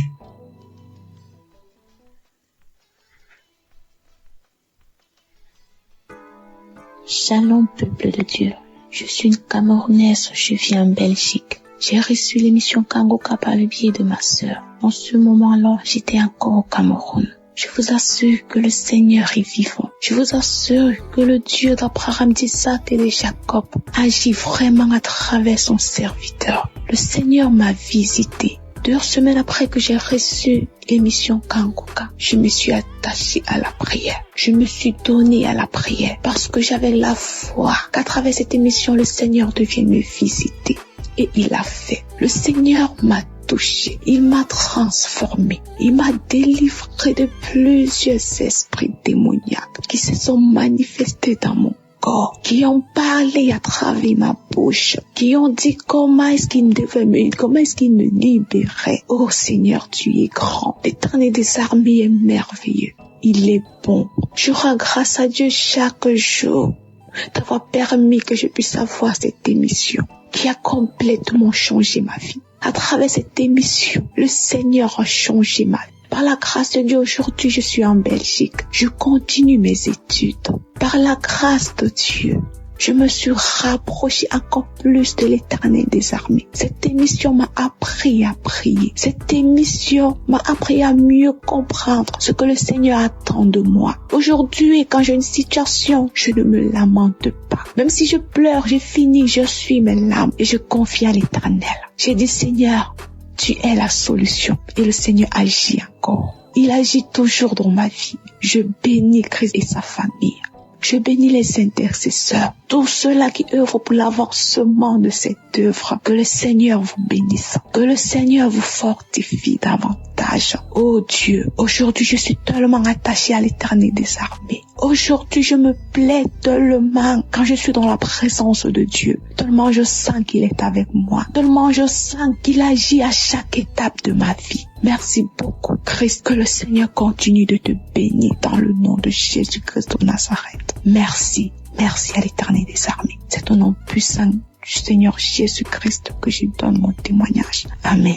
Shalom, peuple de Dieu. Je suis une Camerounaise, je vis en Belgique. J'ai reçu l'émission Kanguka par le biais de ma sœur. En ce moment-là, j'étais encore au Cameroun. Je vous assure que le Seigneur est vivant. Je vous assure que le Dieu d'Abraham, d'Isaac et de Jacob agit vraiment à travers son serviteur. Le Seigneur m'a visité. 2 semaines après que j'ai reçu l'émission Kanguka, je me suis attachée à la prière. Je me suis donnée à la prière parce que j'avais la foi qu'à travers cette émission, le Seigneur devienne me visiter. Et il l'a fait. Le Seigneur m'a touché. Il m'a transformé. Il m'a délivré de plusieurs esprits démoniaques qui se sont manifestés dans mon corps, qui ont parlé à travers ma bouche, qui ont dit comment est-ce qu'il me libérait. Oh Seigneur, tu es grand. L'Éternel des armées est merveilleux. Il est bon. Je rends grâce à Dieu chaque jour d'avoir permis que je puisse avoir cette émission qui a complètement changé ma vie. À travers cette émission, le Seigneur a changé ma vie. Par la grâce de Dieu, aujourd'hui, je suis en Belgique. Je continue mes études. Par la grâce de Dieu, je me suis rapprochée encore plus de l'Éternel des armées. Cette émission m'a appris à prier. Cette émission m'a appris à mieux comprendre ce que le Seigneur attend de moi. Aujourd'hui, quand j'ai une situation, je ne me lamente pas. Même si je pleure, j'ai fini, je suis mes larmes et je confie à l'Éternel. J'ai dit, Seigneur, tu es la solution. Et le Seigneur agit encore. Il agit toujours dans ma vie. Je bénis Christ et sa famille. Je bénis les intercesseurs, tous ceux-là qui œuvrent pour l'avancement de cette œuvre. Que le Seigneur vous bénisse, que le Seigneur vous fortifie davantage. Oh Dieu, aujourd'hui je suis tellement attachée à l'Éternel des armées. Aujourd'hui je me plais tellement quand je suis dans la présence de Dieu. Tellement je sens qu'il est avec moi. Tellement je sens qu'il agit à chaque étape de ma vie. Merci beaucoup Christ, que le Seigneur continue de te bénir dans le nom de Jésus-Christ de Nazareth. Merci, merci à l'Éternel des armées. C'est au nom puissant du Seigneur Jésus-Christ que je donne mon témoignage. Amen.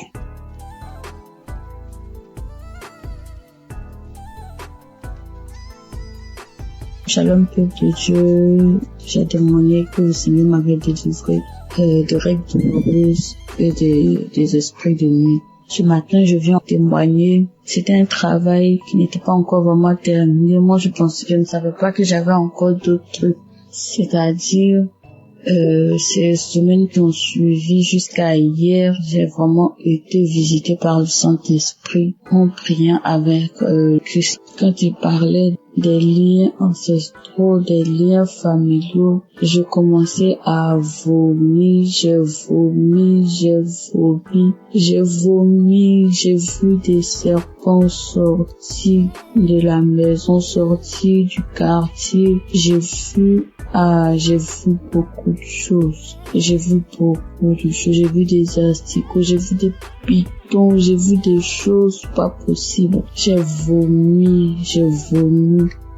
Shalom peuple de Dieu, j'ai témoigné que le Seigneur m'avait délivré de règles douloureuses et des esprits de nuit. Ce matin, je viens témoigner. C'était un travail qui n'était pas encore vraiment terminé. Moi, je ne savais pas que j'avais encore d'autres trucs. C'est-à-dire, ces semaines qui ont suivi jusqu'à hier, j'ai vraiment été visitée par le Saint-Esprit en priant avec Christ. Quand il parlait des liens ancestraux, des liens familiaux, je commençais à vomir, j'ai vu des serpents sortir de la maison, sortir du quartier, j'ai vu beaucoup de choses. J'ai vu des asticots, j'ai vu des pitons, j'ai vu des choses pas possibles. J'ai vomi.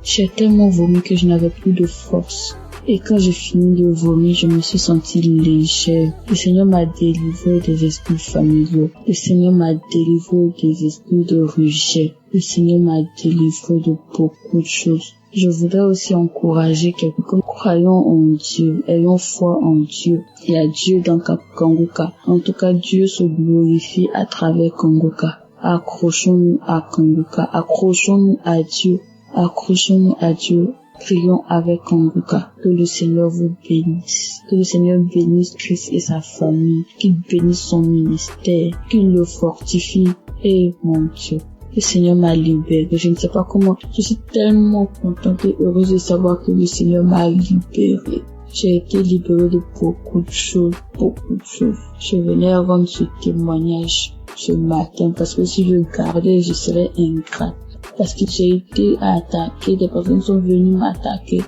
J'ai tellement vomi que je n'avais plus de force. Et quand j'ai fini de vomir, je me suis sentie légère. Le Seigneur m'a délivré des esprits familiaux. Le Seigneur m'a délivré des esprits de rejet. Le Seigneur m'a délivré de beaucoup de choses. Je voudrais aussi encourager quelqu'un. Croyons en Dieu, ayons foi en Dieu. Il y a Dieu dans Kanguka. En tout cas, Dieu se glorifie à travers Kanguka. Accrochons-nous à Kanguka. Accrochons-nous à Dieu. Accrochons-nous à Dieu. Prions avec Kanguka. Que le Seigneur vous bénisse. Que le Seigneur bénisse Christ et sa famille. Qu'il bénisse son ministère. Qu'il le fortifie. Et mon Dieu, le Seigneur m'a libéré. Je ne sais pas comment. Je suis tellement contente et heureuse de savoir que le Seigneur m'a libéré. J'ai été libérée de beaucoup de choses. Je venais rendre ce témoignage ce matin parce que si je gardais, je serais ingrate. Parce que j'ai été attaquée, des personnes sont venues m'attaquer.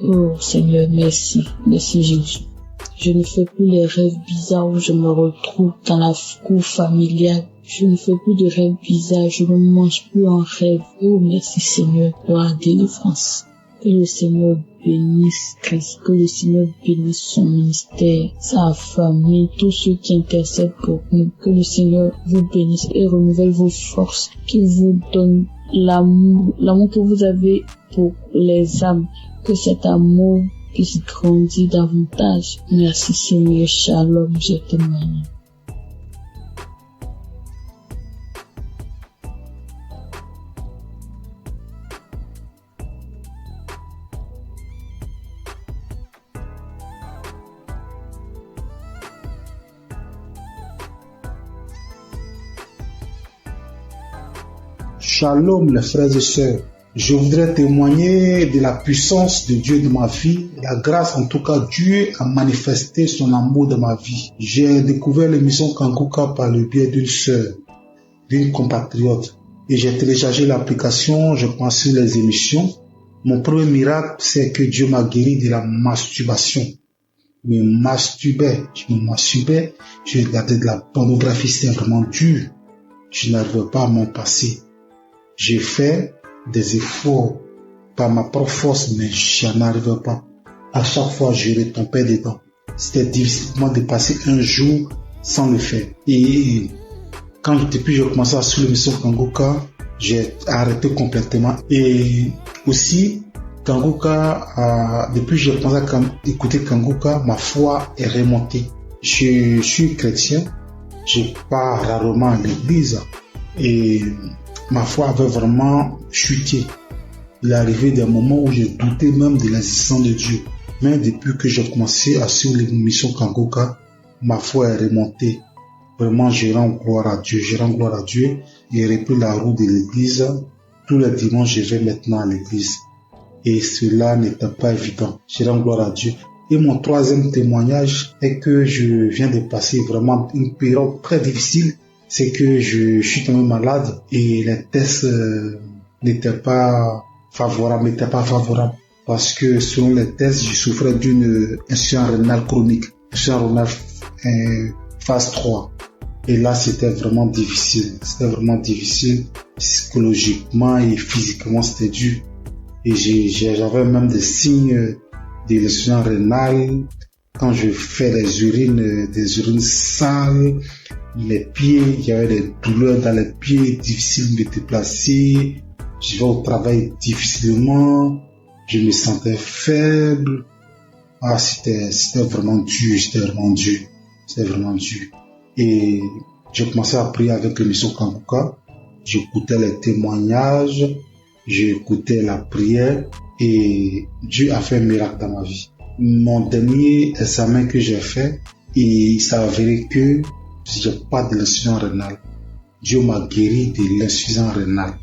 Oh Seigneur, merci. Merci Jésus. Je ne fais plus les rêves bizarres où je me retrouve dans la cour familiale. Je ne fais plus de rêves bizarres, je ne mange plus en rêve. Oh merci Seigneur pour la délivrance. Que le Seigneur bénisse Christ, que le Seigneur bénisse son ministère, sa famille, tous ceux qui intercèdent pour nous. Que le Seigneur vous bénisse et renouvelle vos forces, qu'il vous donne l'amour que vous avez pour les âmes, que cet amour puisse grandir davantage. Merci Seigneur, shalom, je témoigne. Shalom les frères et sœurs, je voudrais témoigner de la puissance de Dieu dans ma vie, la grâce en tout cas, Dieu a manifesté son amour dans ma vie. J'ai découvert l'émission Kanguka par le biais d'une sœur, d'une compatriote, et j'ai téléchargé l'application, je pensais les émissions. Mon premier miracle, c'est que Dieu m'a guéri de la masturbation. Je me masturbais, je regardais de la pornographie, c'était vraiment dur. Je n'arrivais pas à m'en passer. J'ai fait des efforts par ma propre force, mais je n'arrivais pas. À chaque fois, je retombais dedans. C'était difficile pour moi de passer un jour sans le faire. Et depuis j'ai commencé à suivre l'émission Kanguka, j'ai arrêté complètement. Et aussi, Kanguka, depuis que j'ai commencé à écouter Kanguka, ma foi est remontée. Je suis chrétien, je pars rarement à l'église et ma foi avait vraiment chuté. Il est arrivé des moments où j'ai douté même de l'existence de Dieu. Mais depuis que j'ai commencé à suivre l'émission Kanguka, ma foi est remontée. Vraiment, je rends gloire à Dieu. Je rends gloire à Dieu. J'ai repris la route de l'église. Tous les dimanches, je vais maintenant à l'église. Et cela n'était pas évident. Je rends gloire à Dieu. Et mon troisième témoignage est que je viens de passer vraiment une période très difficile. C'est que je suis tombé malade et les tests n'étaient pas favorables. Parce que selon les tests, je souffrais d'une insuffisance rénale chronique. Insuffisance rénale phase 3. Et là, c'était vraiment difficile. Psychologiquement et physiquement, c'était dur. Et j'avais même des signes de l'insuffisance rénale. Quand je fais des urines sales, les pieds, il y avait des douleurs dans les pieds, difficile de me déplacer. Je vais au travail difficilement. Je me sentais faible. C'était vraiment dur. Et j'ai commencé à prier avec l'émission Kanguka. J'écoutais les témoignages, j'écoutais la prière et Dieu a fait un miracle dans ma vie. Mon dernier examen que j'ai fait, il s'est avéré que j'ai pas de l'insuffisance rénale. Dieu m'a guéri de l'insuffisance rénale.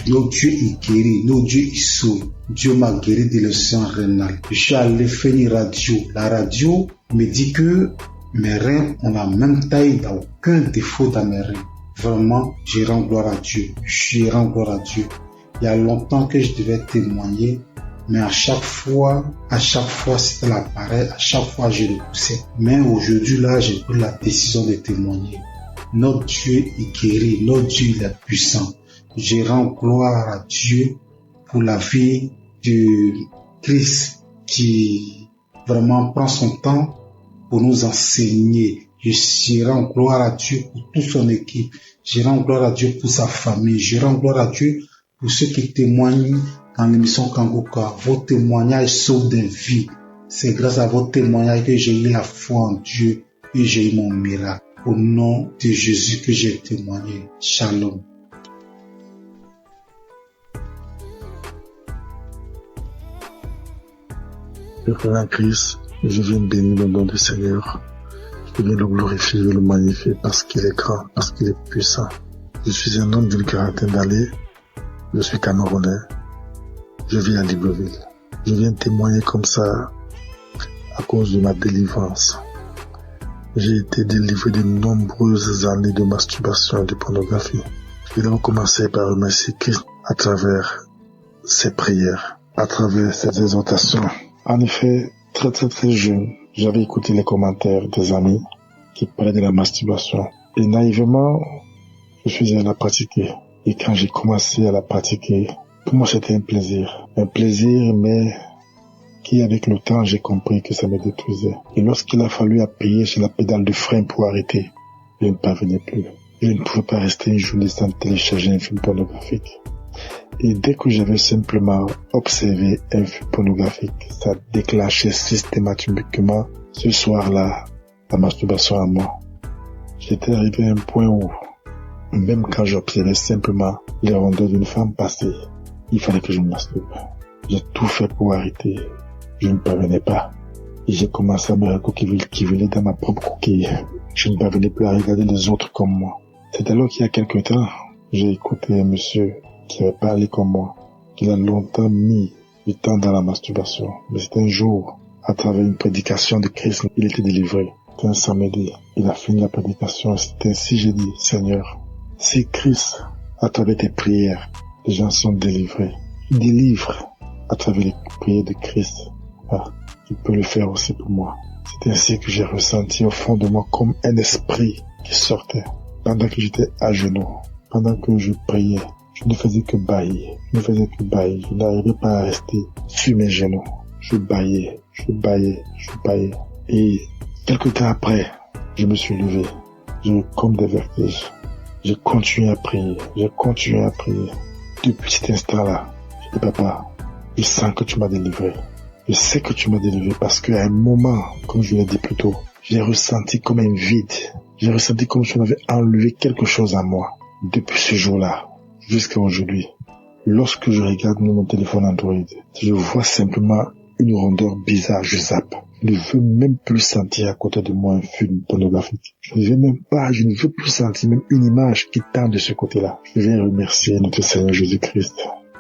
Notre Dieu il guérit, notre Dieu il sauve. Dieu m'a guéri de l'insuffisance rénale. Je suis allé faire une radio. La radio me dit que mes reins ont la même taille, il n'y a aucun défaut dans mes reins. Vraiment, je rends gloire à Dieu. Il y a longtemps que je devais témoigner, mais à chaque fois, c'était l'appareil, à chaque fois, je le poussais. Mais aujourd'hui, là, j'ai pris la décision de témoigner. Notre Dieu est guéri, notre Dieu il est puissant. Je rends gloire à Dieu pour la vie de Christ qui vraiment prend son temps pour nous enseigner. Je rends gloire à Dieu pour toute son équipe. Je rends gloire à Dieu pour sa famille. Je rends gloire à Dieu pour ceux qui témoignent dans l'émission Kanguka. Vos témoignages sauvent des vies. C'est grâce à vos témoignages que j'ai eu la foi en Dieu et j'ai eu mon miracle. Au nom de Jésus que j'ai témoigné. Shalom. Le frère en Christ, je viens bénir le nom du Seigneur. Je viens le glorifier, le magnifier parce qu'il est grand, parce qu'il est puissant. Je suis un homme d'une quarantaine d'années. Je suis Camerounais. Je vis à Libreville. Je viens témoigner comme ça à cause de ma délivrance. J'ai été délivré de nombreuses années de masturbation et de pornographie. Je vais commencer par remercier Christ à travers ses prières, à travers ses exhortations. En effet, très jeune, j'avais écouté les commentaires des amis qui parlaient de la masturbation. Et naïvement, je suis allé la pratiquer. Et quand j'ai commencé à la pratiquer, pour moi c'était un plaisir. Un plaisir, mais qui avec le temps, j'ai compris que ça me détruisait. Et lorsqu'il a fallu appuyer sur la pédale de frein pour arrêter, je ne parvenais plus. Je ne pouvais pas rester une journée sans télécharger un film pornographique. Et dès que j'avais simplement observé un film pornographique, ça déclenchait systématiquement ce soir-là la masturbation à moi. J'étais arrivé à un point où, même quand j'observais simplement les rondeurs d'une femme passer, il fallait que je me masturbe. J'ai tout fait pour arrêter. Je ne parvenais pas. Et j'ai commencé à me recouquiller dans ma propre coquille. Je ne parvenais plus à regarder les autres comme moi. C'est alors qu'il y a quelque temps, j'ai écouté un monsieur qui avait parlé comme moi, qu'il a longtemps mis du temps dans la masturbation. Mais c'était un jour, à travers une prédication de Christ, il était délivré. C'était un samedi. Il a fini la prédication. C'était ainsi, j'ai dit, Seigneur, si Christ, à travers tes prières, les gens sont délivrés, délivre à travers les prières de Christ. Tu peux le faire aussi pour moi. C'est ainsi que j'ai ressenti au fond de moi comme un esprit qui sortait. Pendant que j'étais à genoux, pendant que je priais, je ne faisais que bâiller. Je n'arrivais pas à rester sur mes genoux. Je bâillais. Et quelque temps après, je me suis levé. J'ai eu comme des vertiges. J'ai continué à prier. Depuis cet instant-là, j'ai dit, papa, Je sens que tu m'as délivré. Je sais que tu m'as délivré parce qu'à un moment, comme je l'ai dit plus tôt, j'ai ressenti comme un vide. J'ai ressenti comme si on avait enlevé quelque chose à moi. Depuis ce jour-là, jusqu'à aujourd'hui, lorsque je regarde mon téléphone Android, je vois simplement une rondeur bizarre, je zappe. Je ne veux même plus sentir à côté de moi un film pornographique. Je ne veux plus sentir même une image qui tend de ce côté-là. Je vais remercier notre Seigneur Jésus-Christ.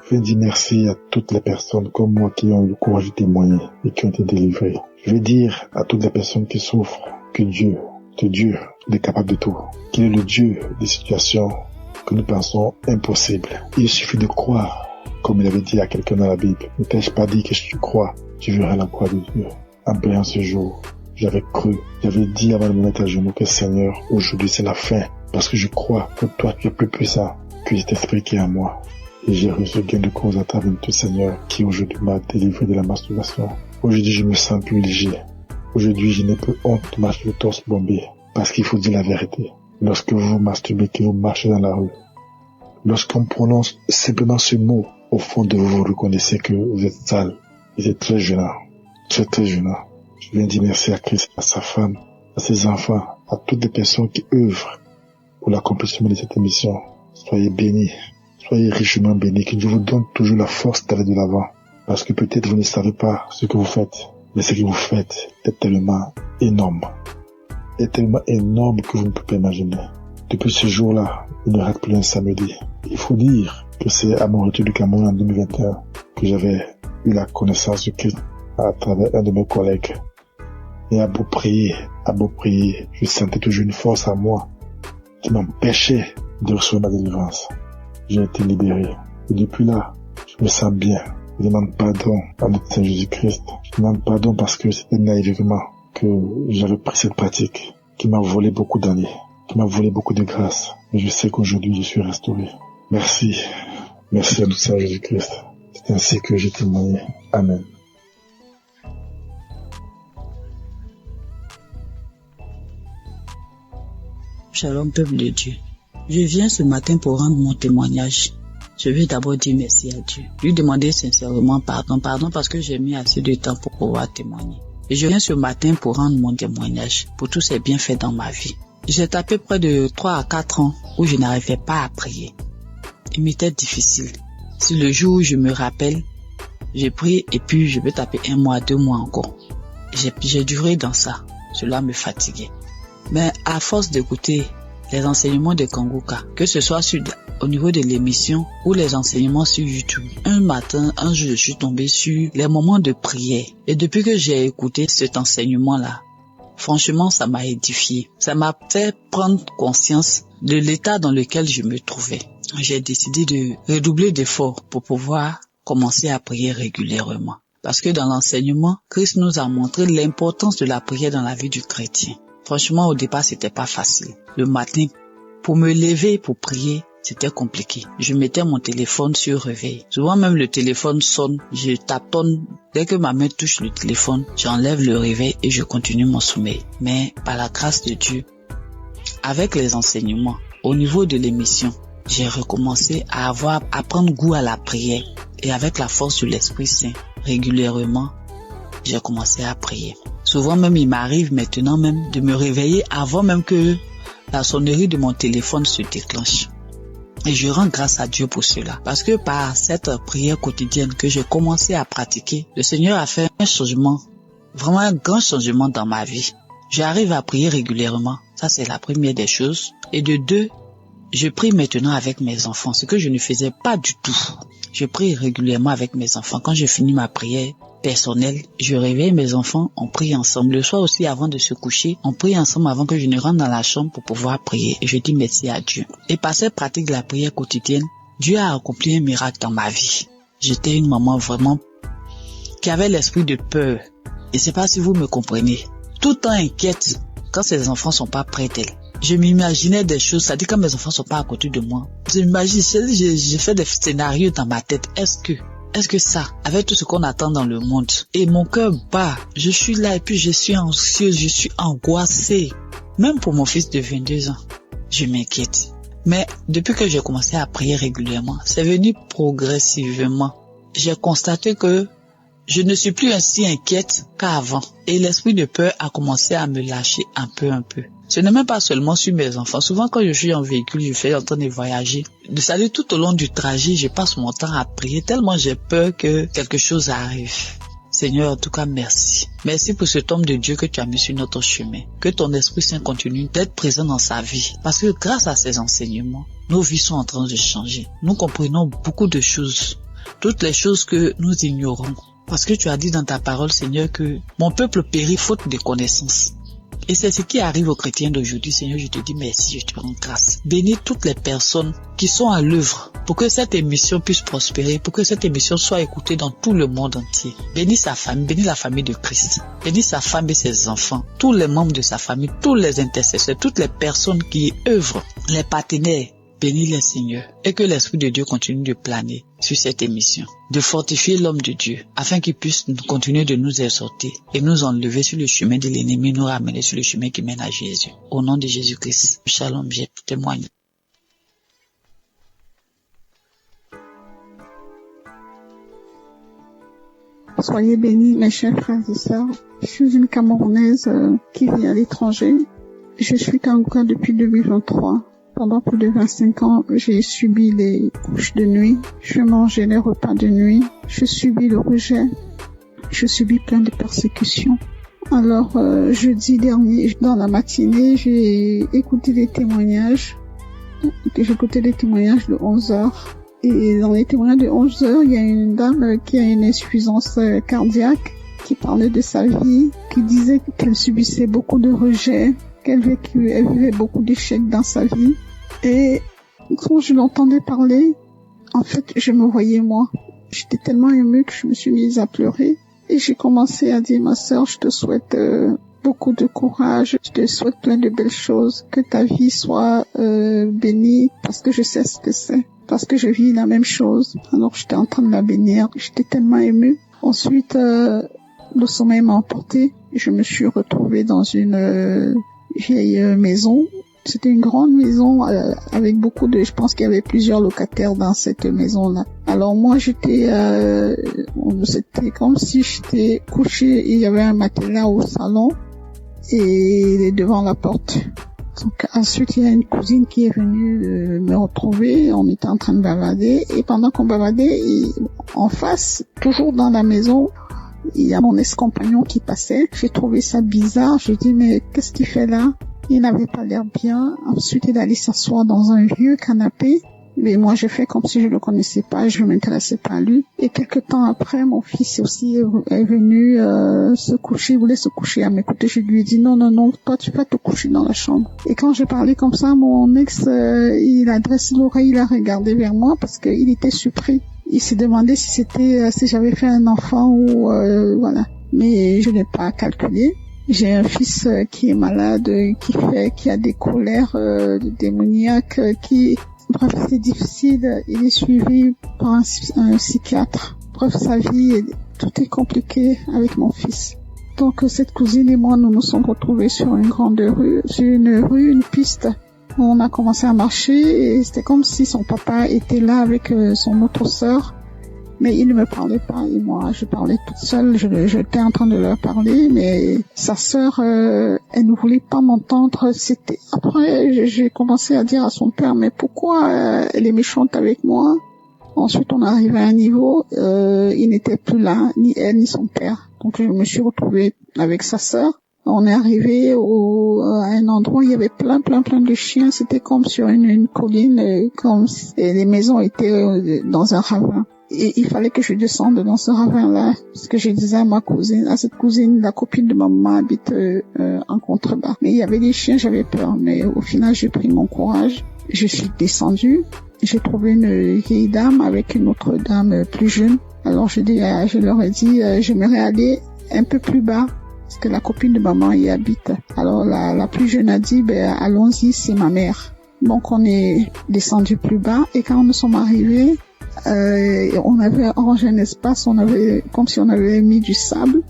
Je vais dire merci à toutes les personnes comme moi qui ont eu le courage de témoigner et qui ont été délivrées. Je vais dire à toutes les personnes qui souffrent que Dieu, il est capable de tout. Qu'il est le Dieu des situations que nous pensons impossibles. Il suffit de croire, comme il avait dit à quelqu'un dans la Bible. Ne t'ai-je pas dit que si tu crois, tu verras la gloire de Dieu. En priant ce jour, j'avais cru, j'avais dit avant de me mettre à genoux que Seigneur, aujourd'hui c'est la fin, parce que je crois que toi tu es plus puissant que cet esprit qui est en moi. Et j'ai reçu gain de cause à travers tout Seigneur qui aujourd'hui m'a délivré de la masturbation. Aujourd'hui je me sens plus léger. Aujourd'hui je n'ai plus honte de marcher le torse bombé, parce qu'il faut dire la vérité. Lorsque vous vous masturbez, que vous marchez dans la rue, lorsqu'on prononce simplement ce mot, au fond de vous, vous reconnaissez que vous êtes sale. Et c'est très gênant. Très très gênant. Je viens dire merci à Christ, à sa femme, à ses enfants, à toutes les personnes qui œuvrent pour l'accomplissement de cette émission. Soyez bénis. Soyez richement bénis. Que Dieu vous donne toujours la force d'aller de l'avant. Parce que peut-être vous ne savez pas ce que vous faites. Mais ce que vous faites est tellement énorme. Est tellement énorme que vous ne pouvez pas imaginer. Depuis ce jour-là, il ne rate plus un samedi. Il faut dire que c'est à mon retour du Cameroun en 2021 que j'avais eu la connaissance de Christ à travers un de mes collègues. Et à beau prier, je sentais toujours une force en moi qui m'empêchait de recevoir ma délivrance. J'ai été libéré. Et depuis là, je me sens bien. Je demande pardon à notre Seigneur Jésus-Christ. Je demande pardon parce que c'était naïvement que j'avais pris cette pratique qui m'a volé beaucoup d'années, qui m'a volé beaucoup de grâce. Et je sais qu'aujourd'hui, je suis restauré. Merci. Merci à notre Seigneur Jésus-Christ. C'est ainsi que j'ai témoigné. Amen. Shalom, peuple de Dieu. Je viens ce matin pour rendre mon témoignage. Je veux d'abord dire merci à Dieu. Lui demander sincèrement pardon parce que j'ai mis assez de temps pour pouvoir témoigner. Et je viens ce matin pour rendre mon témoignage pour tous ces bienfaits dans ma vie. J'ai tapé près de 3 à 4 ans où je n'arrivais pas à prier. Il m'était difficile. Si le jour où je me rappelle, j'ai prié et puis je peux taper 1 mois, 2 mois encore. J'ai duré dans ça. Cela me fatiguait. Mais à force d'écouter les enseignements de Kanguka, que ce soit au niveau de l'émission ou les enseignements sur YouTube, un jour, je suis tombé sur les moments de prière. Et depuis que j'ai écouté cet enseignement-là, franchement, ça m'a édifié. Ça m'a fait prendre conscience de l'état dans lequel je me trouvais. J'ai décidé de redoubler d'efforts pour pouvoir commencer à prier régulièrement. Parce que dans l'enseignement, Christ nous a montré l'importance de la prière dans la vie du chrétien. Franchement, au départ, c'était pas facile. Le matin, pour me lever pour prier, c'était compliqué. Je mettais mon téléphone sur réveil. Souvent même le téléphone sonne, je tâtonne. Dès que ma main touche le téléphone, j'enlève le réveil et je continue mon sommeil. Mais par la grâce de Dieu, avec les enseignements, au niveau de l'émission, j'ai recommencé à prendre goût à la prière. Et avec la force de l'Esprit Saint, régulièrement, j'ai commencé à prier. Souvent même, il m'arrive maintenant même de me réveiller avant même que la sonnerie de mon téléphone se déclenche. Et je rends grâce à Dieu pour cela. Parce que par cette prière quotidienne que j'ai commencé à pratiquer, le Seigneur a fait un changement, vraiment un grand changement dans ma vie. J'arrive à prier régulièrement. Ça, c'est la première des choses. Et de 2, je prie maintenant avec mes enfants, ce que je ne faisais pas du tout. Je prie régulièrement avec mes enfants. Quand je finis ma prière personnelle, je réveille mes enfants, on prie ensemble. Le soir aussi, avant de se coucher, on prie ensemble avant que je ne rentre dans la chambre pour pouvoir prier. Et je dis merci à Dieu. Et par cette pratique de la prière quotidienne, Dieu a accompli un miracle dans ma vie. J'étais une maman vraiment qui avait l'esprit de peur. Et c'est pas si vous me comprenez. Tout le temps inquiète quand ses enfants sont pas près d'elle. Je m'imaginais des choses, c'est-à-dire quand mes enfants sont pas à côté de moi. J'ai fait des scénarios dans ma tête. Est-ce que ça, avec tout ce qu'on attend dans le monde, et mon cœur bat, je suis là et puis je suis anxieuse, je suis angoissée. Même pour mon fils de 22 ans, je m'inquiète. Mais depuis que j'ai commencé à prier régulièrement, c'est venu progressivement. j'ai constaté que je ne suis plus ainsi inquiète qu'avant. Et l'esprit de peur a commencé à me lâcher un peu. Ce n'est même pas seulement sur mes enfants. Souvent, quand je suis en véhicule, je suis en train de voyager. C'est-à-dire, tout au long du trajet, je passe mon temps à prier tellement j'ai peur que quelque chose arrive. Seigneur, en tout cas, merci. Merci pour cet homme de Dieu que tu as mis sur notre chemin. Que ton Esprit Saint continue d'être présent dans sa vie. Parce que grâce à ces enseignements, nos vies sont en train de changer. Nous comprenons beaucoup de choses. Toutes les choses que nous ignorons. Parce que tu as dit dans ta parole, Seigneur, que mon peuple périt faute de connaissances. Et c'est ce qui arrive aux chrétiens d'aujourd'hui. Seigneur, je te dis merci, je te rends grâce. Bénis toutes les personnes qui sont à l'œuvre pour que cette émission puisse prospérer, pour que cette émission soit écoutée dans tout le monde entier. Bénis sa famille, bénis la famille de Christ. Bénis sa femme et ses enfants, tous les membres de sa famille, tous les intercesseurs, toutes les personnes qui œuvrent, les partenaires. Bénis les Seigneur et que l'Esprit de Dieu continue de planer sur cette émission, de fortifier l'homme de Dieu afin qu'il puisse continuer de nous exhorter et nous enlever sur le chemin de l'ennemi, nous ramener sur le chemin qui mène à Jésus. Au nom de Jésus-Christ, shalom, j'ai témoigné. Soyez bénis, mes chers frères et sœurs. Je suis une Camerounaise qui vit à l'étranger. Je suis Kanguka depuis 2023. Pendant plus de 25 ans, j'ai subi les couches de nuit, je mangeais les repas de nuit, je subis le rejet, je subis plein de persécutions. Alors, jeudi dernier, dans la matinée, j'ai écouté des témoignages. J'ai écouté des témoignages de 11h. Et dans les témoignages de 11h, il y a une dame qui a une insuffisance cardiaque, qui parlait de sa vie, qui disait qu'elle subissait beaucoup de rejet, qu'elle vivait beaucoup d'échecs dans sa vie. Et quand je l'entendais parler, en fait, je me voyais moi. J'étais tellement émue que je me suis mise à pleurer. Et j'ai commencé à dire, ma sœur, je te souhaite beaucoup de courage, je te souhaite plein de belles choses, que ta vie soit bénie, parce que je sais ce que c'est, parce que je vis la même chose. Alors j'étais en train de la bénir, j'étais tellement émue. Ensuite, le sommeil m'a emporté. Je me suis retrouvée dans une vieille maison. C'était une grande maison avec beaucoup de... Je pense qu'il y avait plusieurs locataires dans cette maison-là. Alors moi, c'était comme si j'étais couchée. Il y avait un matelas au salon et devant la porte. Donc ensuite, il y a une cousine qui est venue me retrouver. On était en train de bavader. Et pendant qu'on bavadait, en face, toujours dans la maison, il y a mon ex-compagnon qui passait. J'ai trouvé ça bizarre. J'ai dit, mais qu'est-ce qu'il fait là? Il n'avait pas l'air bien. Ensuite, il allait s'asseoir dans un vieux canapé. Mais moi, j'ai fait comme si je le connaissais pas, je m'intéressais pas à lui. Et quelque temps après, mon fils aussi est venu se coucher, il voulait se coucher à mes côtés. Je lui ai dit, non, toi, tu vas te coucher dans la chambre. Et quand j'ai parlé comme ça, mon ex, il a dressé l'oreille, il a regardé vers moi parce qu'il était surpris. Il s'est demandé si j'avais fait un enfant ou voilà. Mais je n'ai pas calculé. J'ai un fils qui est malade, qui a des colères démoniaques, bref, c'est difficile. Il est suivi par un psychiatre. Bref, sa vie, tout est compliqué avec mon fils. Donc, cette cousine et moi, nous nous sommes retrouvés sur une grande rue, une piste. On a commencé à marcher et c'était comme si son papa était là avec son autre sœur. Mais il ne me parlait pas et moi, je parlais toute seule. J'étais en train de leur parler, mais sa sœur, elle ne voulait pas m'entendre. Après, j'ai commencé à dire à son père, mais pourquoi elle est méchante avec moi? Ensuite, on est arrivé à un niveau, il n'était plus là, ni elle, ni son père. Donc, je me suis retrouvée avec sa sœur. On est arrivé à un endroit où il y avait plein de chiens. C'était comme sur une colline, et les maisons étaient dans un ravin. Et il fallait que je descende dans ce ravin-là, parce que je disais à cette cousine, la copine de ma maman habite en contrebas. Mais il y avait des chiens, j'avais peur. Mais au final, j'ai pris mon courage. Je suis descendue. J'ai trouvé une vieille dame avec une autre dame plus jeune. Alors je leur ai dit, j'aimerais aller un peu plus bas, parce que la copine de maman y habite. Alors la plus jeune a dit, allons-y, c'est ma mère. Donc on est descendu plus bas, et quand nous sommes arrivés, on avait arrangé un espace, comme si on avait mis du sable.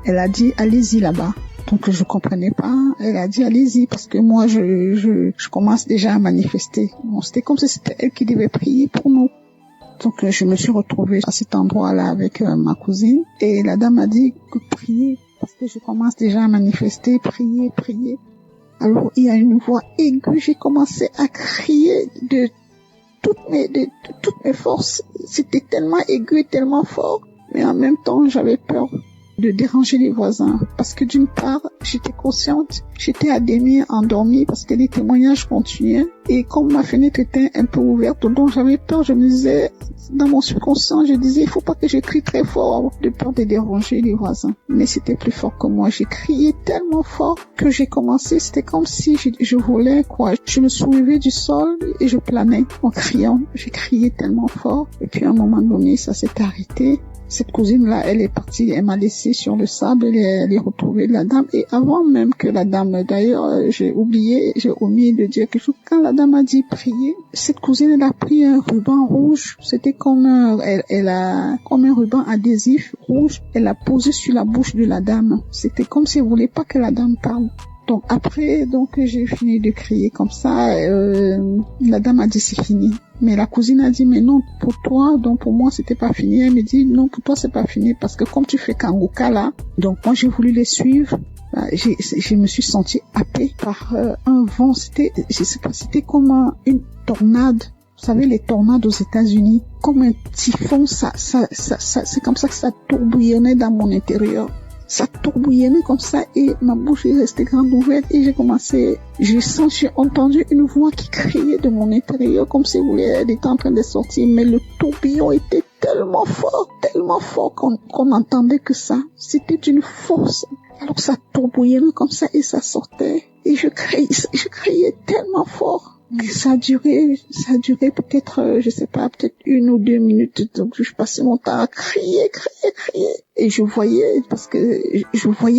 Elle a dit, allez-y là-bas. Donc je comprenais pas. Elle a dit, allez-y, parce que moi je commence déjà à manifester. Bon, c'était comme si c'était elle qui devait prier pour nous. Donc, je me suis retrouvée à cet endroit-là avec ma cousine. Et la dame m'a dit que prier, parce que je commence déjà à manifester, prier. Alors, il y a une voix aiguë. J'ai commencé à crier de toutes mes forces. C'était tellement aigu et tellement fort. Mais en même temps, j'avais peur de déranger les voisins. Parce que d'une part, j'étais consciente, j'étais à demi endormie parce que les témoignages continuaient. Et comme ma fenêtre était un peu ouverte, donc j'avais peur, je me disais, dans mon subconscient, je disais, il faut pas que je crie très fort de peur de déranger les voisins. Mais c'était plus fort que moi. J'ai crié tellement fort que j'ai commencé, c'était comme si je volais, quoi. Je me soulevais du sol et je planais en criant. J'ai crié tellement fort. Et puis à un moment donné, ça s'est arrêté. Cette cousine-là, elle est partie, elle m'a laissé sur le sable, elle est retrouvée la dame. Et avant même que la dame, d'ailleurs, j'ai omis de dire quelque chose. Quand la dame a dit prier, cette cousine, elle a pris un ruban rouge. C'était comme comme un ruban adhésif rouge. Elle l'a posé sur la bouche de la dame. C'était comme si elle voulait pas que la dame parle. Donc après, j'ai fini de crier comme ça. La dame a dit c'est fini. Mais la cousine a dit mais non pour toi, donc pour moi c'était pas fini. Elle me dit non pour toi c'est pas fini parce que comme tu fais Kanguka là, donc moi j'ai voulu les suivre. Je me suis sentie happée par un vent. C'était comme une tornade. Vous savez les tornades aux États-Unis, comme un typhon. C'est comme ça que ça tourbillonnait dans mon intérieur. Ça tourbillonnait comme ça et ma bouche est restée grande ouverte et j'ai entendu une voix qui criait de mon intérieur comme si elle était en train de sortir, mais le tourbillon était tellement fort qu'on entendait que ça. C'était d'une force. Alors ça tourbillonnait comme ça et ça sortait et je criais tellement fort. Ça a duré peut-être, je sais pas, peut-être 1 ou 2 minutes. Donc, je passais mon temps à crier. Et je voyais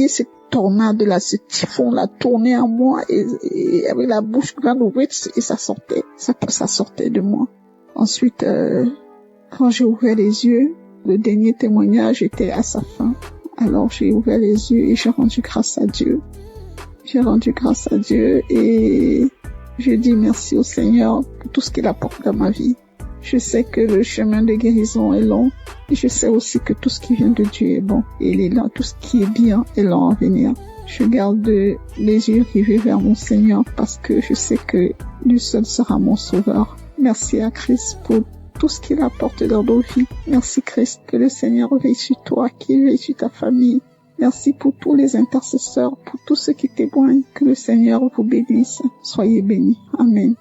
cette tornade-là, ce typhon-là tourner en moi et avec la bouche grande ouverte et ça sortait de moi. Ensuite, quand j'ai ouvert les yeux, le dernier témoignage était à sa fin. Alors, j'ai ouvert les yeux et j'ai rendu grâce à Dieu. Et je dis merci au Seigneur pour tout ce qu'il apporte dans ma vie. Je sais que le chemin de guérison est long. Et je sais aussi que tout ce qui vient de Dieu est bon. Et il est là, tout ce qui est bien est long à venir. Je garde les yeux rivés vers mon Seigneur parce que je sais que lui seul sera mon sauveur. Merci à Christ pour tout ce qu'il apporte dans nos vies. Merci Christ, que le Seigneur veille sur toi, qu'il veille sur ta famille. Merci pour tous les intercesseurs, pour tous ceux qui témoignent. Que le Seigneur vous bénisse. Soyez bénis. Amen.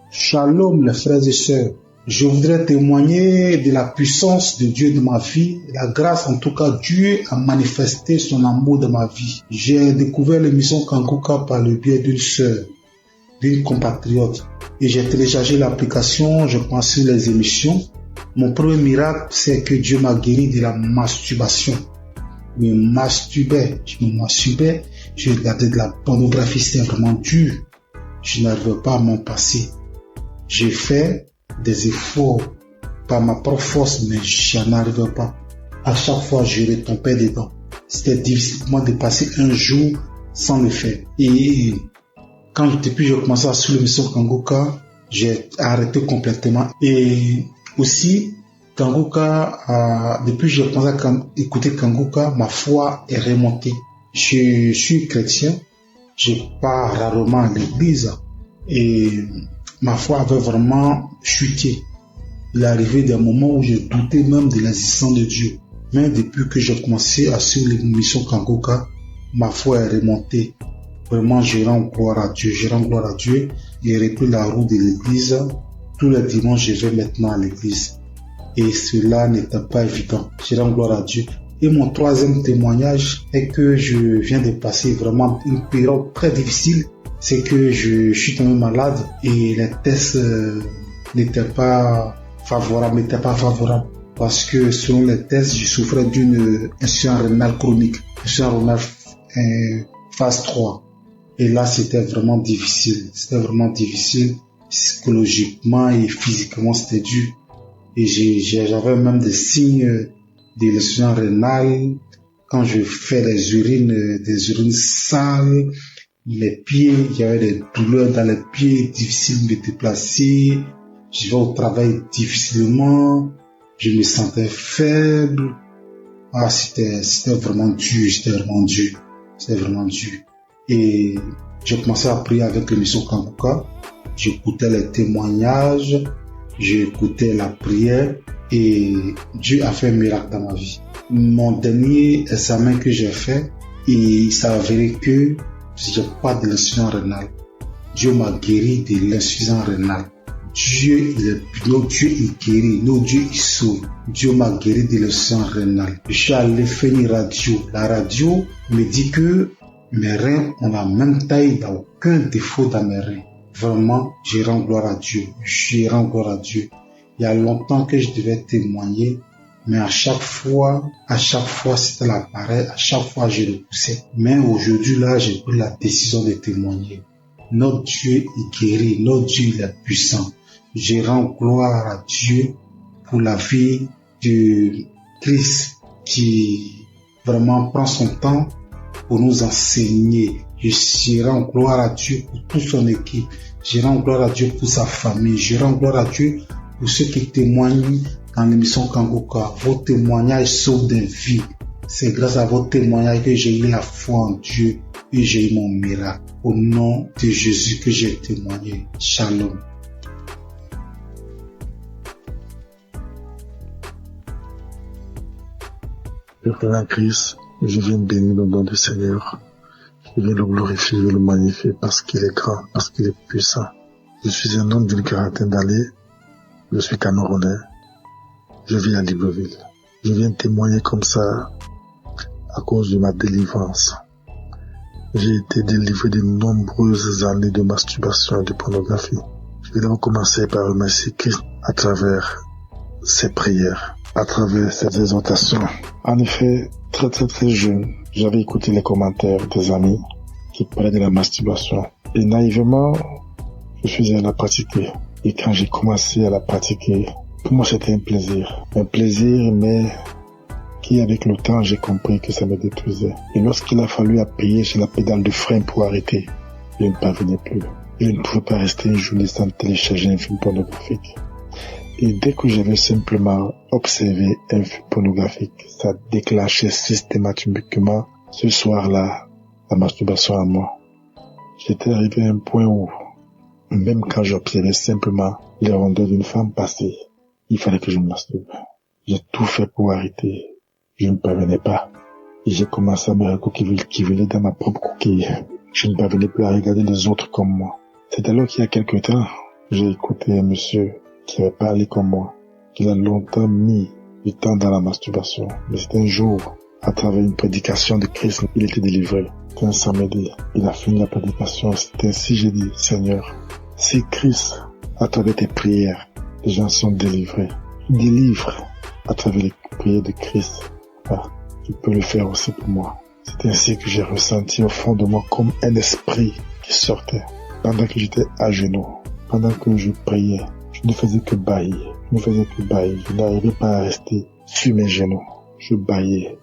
Shalom les frères et sœurs. Je voudrais témoigner de la puissance de Dieu dans ma vie, la grâce en tout cas Dieu a manifesté son amour dans ma vie. J'ai découvert l'émission Kanguka par le biais d'une sœur, d'une compatriote. Et j'ai téléchargé l'application, je pensais les émissions. Mon premier miracle, c'est que Dieu m'a guéri de la masturbation. Je me masturbais, je regardais de la pornographie, c'est vraiment dur. Je n'arrivais pas à m'en passer. J'ai fait des efforts par ma propre force, mais je n'arrivais pas. À chaque fois, je retombais dedans. C'était difficile pour moi de passer un jour sans le faire. Et depuis que j'ai commencé à suivre l'émission Kanguka, j'ai arrêté complètement. Et aussi, Kanguka, depuis que j'ai commencé à écouter Kanguka, ma foi est remontée. Je suis chrétien, je pars rarement à l'église et ma foi avait vraiment chuté. Il est arrivé des moments où je doutais même de l'existence de Dieu. Mais depuis que j'ai commencé à suivre l'émission Kanguka, ma foi est remontée. Vraiment, je rends gloire à Dieu. J'ai repris la route de l'église. Tous les dimanches, je vais maintenant à l'église. Et cela n'était pas évident. Je rends gloire à Dieu. Et mon troisième témoignage est que je viens de passer vraiment une période très difficile. C'est que je suis tombé malade et les tests n'étaient pas favorables. Parce que selon les tests, je souffrais d'une insuffisance rénale chronique. Insuffisance rénale phase 3. Et là, c'était vraiment difficile. Psychologiquement et physiquement, c'était dur. Et j'avais même des signes de l'insuffisance rénale. Quand je fais des urines sales, Les pieds, il y avait des douleurs dans les pieds, difficile de me déplacer. Je vais au travail difficilement. Je me sentais faible. Ah, c'était vraiment dur, c'était vraiment dur. Et j'ai commencé à prier avec l'émission Kanguka. J'écoutais les témoignages, j'écoutais la prière et Dieu a fait un miracle dans ma vie. Mon dernier examen que j'ai fait, il s'avérait que j'ai pas de l'insuffisance rénale. Dieu m'a guéri de l'insuffisance rénale. Dieu, notre Dieu il guérit, notre Dieu il sauve. Dieu m'a guéri de l'insuffisance rénale. Je suis allé faire une radio. La radio me dit que mes reins ont la même taille, il n'y a aucun défaut dans mes reins. Vraiment, je rends gloire à Dieu. Je rends gloire à Dieu. Il y a longtemps que je devais témoigner, mais à chaque fois, c'était la pareille. À chaque fois, je repoussais. Mais aujourd'hui, là, j'ai pris la décision de témoigner. Notre Dieu, il guérit. Notre Dieu, il est puissant. Je rends gloire à Dieu pour la vie de Christ qui vraiment prend son temps pour nous enseigner. Je rends gloire à Dieu pour toute son équipe. Je rends gloire à Dieu pour sa famille. Je rends gloire à Dieu pour ceux qui témoignent dans l'émission Kanguka. Vos témoignages sauvent des vies. C'est grâce à vos témoignages que j'ai eu la foi en Dieu et j'ai eu mon miracle. Au nom de Jésus que j'ai témoigné. Shalom. Père Christ, je viens bénir le nom du Seigneur. Je viens le glorifier, je le magnifier parce qu'il est grand, parce qu'il est puissant. Je suis un homme d'une quarantaine d'années. Je suis Camerounais. Je vis à Libreville. Je viens témoigner comme ça à cause de ma délivrance. J'ai été délivré de nombreuses années de masturbation et de pornographie. Je vais donc commencer par remercier Christ à travers ses prières, à travers ses exhortations. En effet, très jeune, j'avais écouté les commentaires des amis qui parlaient de la masturbation. Et naïvement, je faisais à la pratiquer. Et quand j'ai commencé à la pratiquer, pour moi c'était un plaisir. Un plaisir, mais qui avec le temps, j'ai compris que ça me détruisait. Et lorsqu'il a fallu appuyer sur la pédale de frein pour arrêter, je ne parvenais plus. Je ne pouvais pas rester une journée sans télécharger un film pornographique. Et dès que j'avais simplement observé un film pornographique, ça déclenchait systématiquement ce soir-là la masturbation à moi. J'étais arrivé à un point où, même quand j'observais simplement les rondeurs d'une femme passer, il fallait que je me masturbe. J'ai tout fait pour arrêter. Je ne parvenais pas. Et j'ai commencé à me recourir dans ma propre coquille. Je ne parvenais plus à regarder les autres comme moi. C'est alors qu'il y a quelque temps, j'ai écouté un monsieur qui avait parlé comme moi, qu'il a longtemps mis du temps dans la masturbation. Mais c'était un jour, à travers une prédication de Christ, il était délivré. C'était un samedi. Il a fini la prédication. C'était ainsi, j'ai dit, Seigneur, si Christ, à travers tes prières, les gens sont délivrés, délivre à travers les prières de Christ. Ah, tu peux le faire aussi pour moi. C'est ainsi que j'ai ressenti au fond de moi comme un esprit qui sortait. Pendant que j'étais à genoux, pendant que je priais, je ne faisais que bâillir. Je n'arrivais pas à rester sur mes genoux. Je bâillais.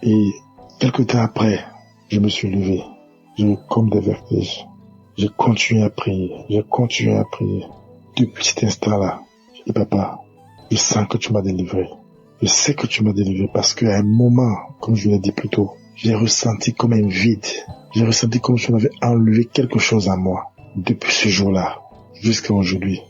Et quelque temps après, je me suis levé. J'ai eu comme des vertiges. J'ai continué à prier. Depuis cet instant-là, j'ai dit, papa, je sens que tu m'as délivré. Je sais que tu m'as délivré parce qu'à un moment, comme je l'ai dit plus tôt, j'ai ressenti comme un vide. J'ai ressenti comme si on avait enlevé quelque chose à moi. Depuis ce jour-là, jusqu'à aujourd'hui,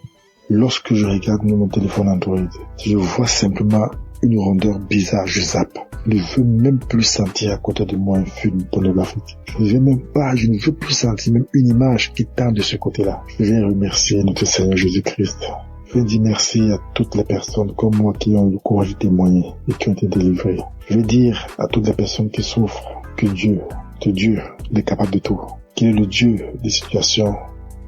lorsque je regarde mon téléphone Android, je vois simplement une rondeur bizarre, je zappe. Je ne veux même plus sentir à côté de moi un film pornographique. Je ne veux plus sentir même une image qui tend de ce côté-là. Je viens remercier notre Seigneur Jésus-Christ. Je veux dire merci à toutes les personnes comme moi qui ont eu le courage de témoigner et qui ont été délivrées. Je veux dire à toutes les personnes qui souffrent que Dieu, il est capable de tout. Qu'il est le Dieu des situations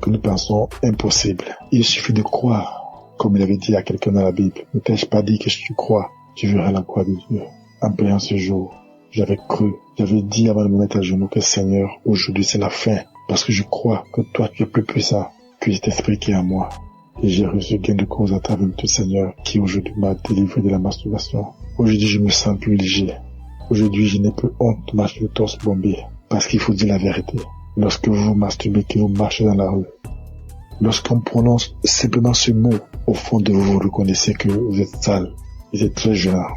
que nous pensons impossibles. Il suffit de croire, comme il avait dit à quelqu'un dans la Bible. Ne t'ai-je pas dit que si tu crois, tu verras la gloire de Dieu. En priant ce jour, j'avais cru, j'avais dit avant de me mettre à genoux que Seigneur, aujourd'hui c'est la fin. Parce que je crois que toi tu es plus puissant que cet esprit qui est en moi. Et j'ai reçu gain de cause à travers notre Seigneur qui aujourd'hui m'a délivré de la masturbation. Aujourd'hui je me sens plus léger. Aujourd'hui je n'ai plus honte de marcher le torse bombé Parce qu'il faut dire la vérité. Lorsque vous vous masturbez, que vous marchez dans la rue, lorsqu'on prononce simplement ce mot, au fond de vous, vous reconnaissez que vous êtes sale. Vous êtes très gênant.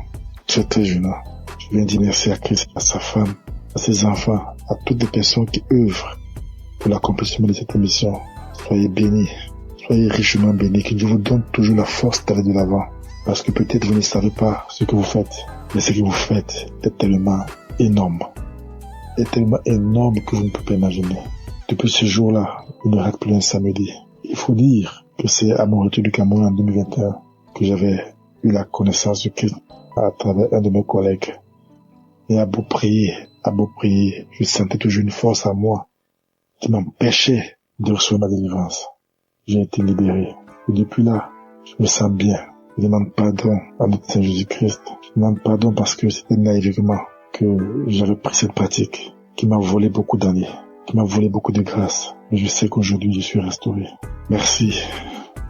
Très gênant. Je viens dire merci à Christ, à sa femme, à ses enfants, à toutes les personnes qui œuvrent pour l'accomplissement de cette émission. Soyez bénis. Soyez richement bénis. Que Dieu vous donne toujours la force d'aller de l'avant. Parce que peut-être vous ne savez pas ce que vous faites. Mais ce que vous faites est tellement énorme. Est tellement énorme que vous ne pouvez pas imaginer. Depuis ce jour-là, il ne rate plus un samedi. Il faut dire que c'est à mon retour du Cameroun en 2021 que j'avais eu la connaissance du Christ à travers un de mes collègues. Et à beau prier, je sentais toujours une force à moi qui m'empêchait de recevoir ma délivrance. J'ai été libéré. Et depuis là, je me sens bien. Je demande pardon à notre Seigneur Jésus-Christ. Je demande pardon parce que c'était naïvement que j'avais pris cette pratique qui m'a volé beaucoup d'années, qui m'a volé beaucoup de grâce. Mais je sais qu'aujourd'hui, je suis restauré. Merci.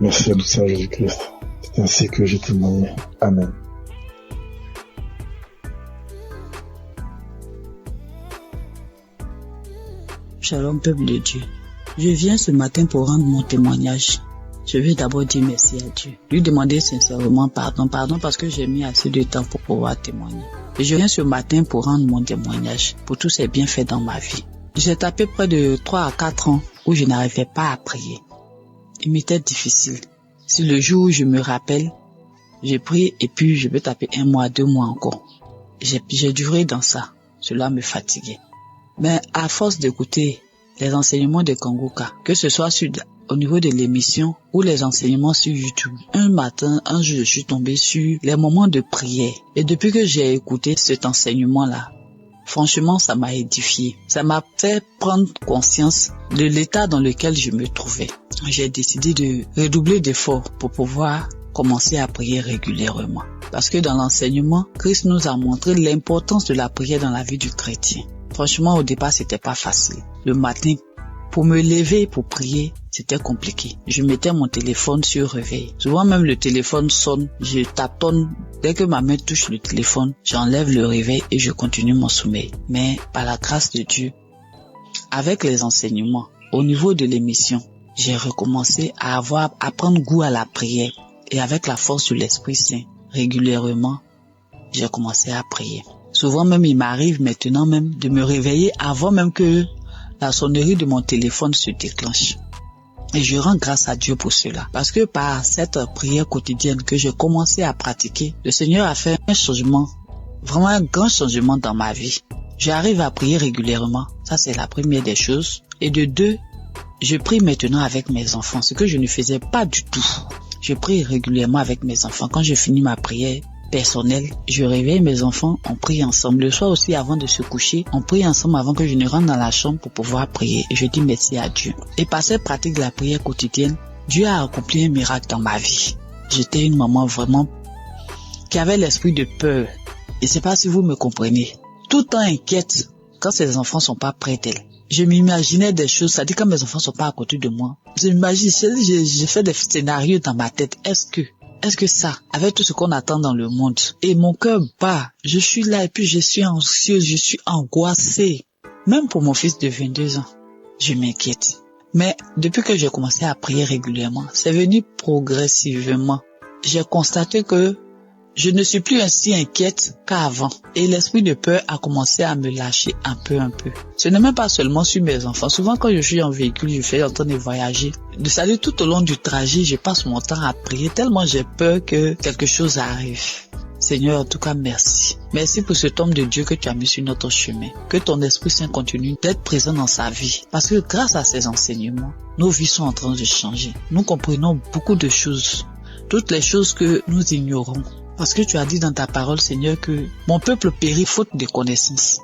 Merci à notre Seigneur Jésus-Christ. C'est ainsi que j'ai témoigné. Amen. Shalom, peuple de Dieu. Je viens ce matin pour rendre mon témoignage. Je veux d'abord dire merci à Dieu. Lui demander sincèrement pardon parce que j'ai mis assez de temps pour pouvoir témoigner. Et je viens ce matin pour rendre mon témoignage pour tous ces bienfaits dans ma vie. J'ai tapé près de 3 à 4 ans où je n'arrivais pas à prier. Il m'était difficile. Si le jour où je me rappelle, j'ai prié et puis je vais taper 1 mois, 2 mois encore. J'ai duré dans ça. Cela me fatiguait. Mais à force d'écouter les enseignements de Kanguka, que ce soit au niveau de l'émission ou les enseignements sur YouTube, un jour, je suis tombé sur les moments de prière. Et depuis que j'ai écouté cet enseignement-là, franchement, ça m'a édifié. Ça m'a fait prendre conscience de l'état dans lequel je me trouvais. J'ai décidé de redoubler d'efforts pour pouvoir commencer à prier régulièrement. Parce que dans l'enseignement, Christ nous a montré l'importance de la prière dans la vie du chrétien. Franchement, au départ, c'était pas facile. Le matin, pour me lever pour prier, c'était compliqué. Je mettais mon téléphone sur réveil. Souvent même le téléphone sonne, je taponne. Dès que ma main touche le téléphone, j'enlève le réveil et je continue mon sommeil. Mais par la grâce de Dieu, avec les enseignements, au niveau de l'émission, j'ai recommencé à prendre goût à la prière. Et avec la force de l'Esprit Saint, régulièrement, j'ai commencé à prier. Souvent même, il m'arrive maintenant même de me réveiller avant même que la sonnerie de mon téléphone se déclenche. Et je rends grâce à Dieu pour cela. Parce que par cette prière quotidienne que j'ai commencé à pratiquer, le Seigneur a fait un changement, vraiment un grand changement dans ma vie. J'arrive à prier régulièrement. Ça, c'est la première des choses. Et de 2, je prie maintenant avec mes enfants, ce que je ne faisais pas du tout. Je prie régulièrement avec mes enfants. Quand je finis ma prière personnelle, je réveille mes enfants, on prie ensemble. Le soir aussi, avant de se coucher, on prie ensemble avant que je ne rentre dans la chambre pour pouvoir prier. Et je dis merci à Dieu. Et par cette pratique de la prière quotidienne, Dieu a accompli un miracle dans ma vie. J'étais une maman vraiment qui avait l'esprit de peur. Et c'est pas si vous me comprenez. Tout le temps inquiète quand ses enfants sont pas près d'elle. Je m'imaginais des choses, c'est-à-dire quand mes enfants sont pas à côté de moi. J'ai fait des scénarios dans ma tête. Est-ce que ça, avec tout ce qu'on attend dans le monde, et mon cœur bat, je suis là et puis je suis anxieuse, je suis angoissée. Même pour mon fils de 22 ans, je m'inquiète. Mais depuis que j'ai commencé à prier régulièrement, c'est venu progressivement. J'ai constaté que je ne suis plus ainsi inquiète qu'avant. Et l'esprit de peur a commencé à me lâcher un peu. Ce n'est même pas seulement sur mes enfants. Souvent quand je suis en véhicule, je suis en train de voyager. C'est-à-dire tout au long du trajet, je passe mon temps à prier tellement j'ai peur que quelque chose arrive. Seigneur, en tout cas, merci. Merci pour cet homme de Dieu que tu as mis sur notre chemin. Que ton Esprit Saint continue d'être présent dans sa vie. Parce que grâce à ces enseignements, nos vies sont en train de changer. Nous comprenons beaucoup de choses. Toutes les choses que nous ignorons. Parce que tu as dit dans ta parole, Seigneur, que mon peuple périt faute de connaissance.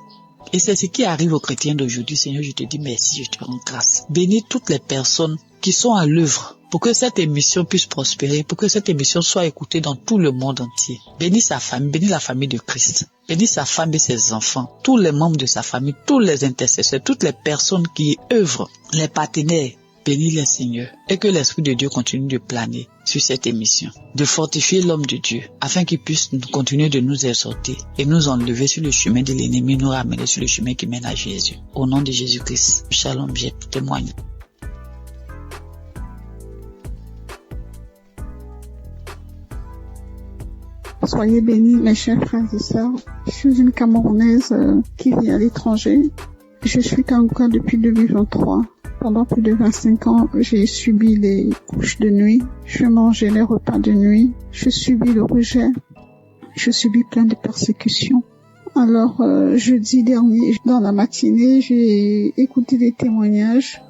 Et c'est ce qui arrive aux chrétiens d'aujourd'hui. Seigneur, je te dis merci, je te rends grâce. Bénis toutes les personnes qui sont à l'œuvre pour que cette émission puisse prospérer, pour que cette émission soit écoutée dans tout le monde entier. Bénis sa famille, bénis la famille de Christ. Bénis sa femme et ses enfants, tous les membres de sa famille, tous les intercesseurs, toutes les personnes qui œuvrent, les partenaires, bénis les Seigneurs et que l'Esprit de Dieu continue de planer sur cette émission, de fortifier l'homme de Dieu afin qu'il puisse continuer de nous exhorter et nous enlever sur le chemin de l'ennemi, nous ramener sur le chemin qui mène à Jésus. Au nom de Jésus-Christ, shalom, j'ai témoigné. Soyez bénis, mes chers frères et sœurs. Je suis une Camerounaise qui vit à l'étranger. Je suis Kanguka depuis 2023. Pendant plus de 25 ans, j'ai subi les couches de nuit. Je mangeais les repas de nuit. Je subis le rejet. Je subis plein de persécutions. Alors, jeudi dernier, dans la matinée, j'ai écouté des témoignages.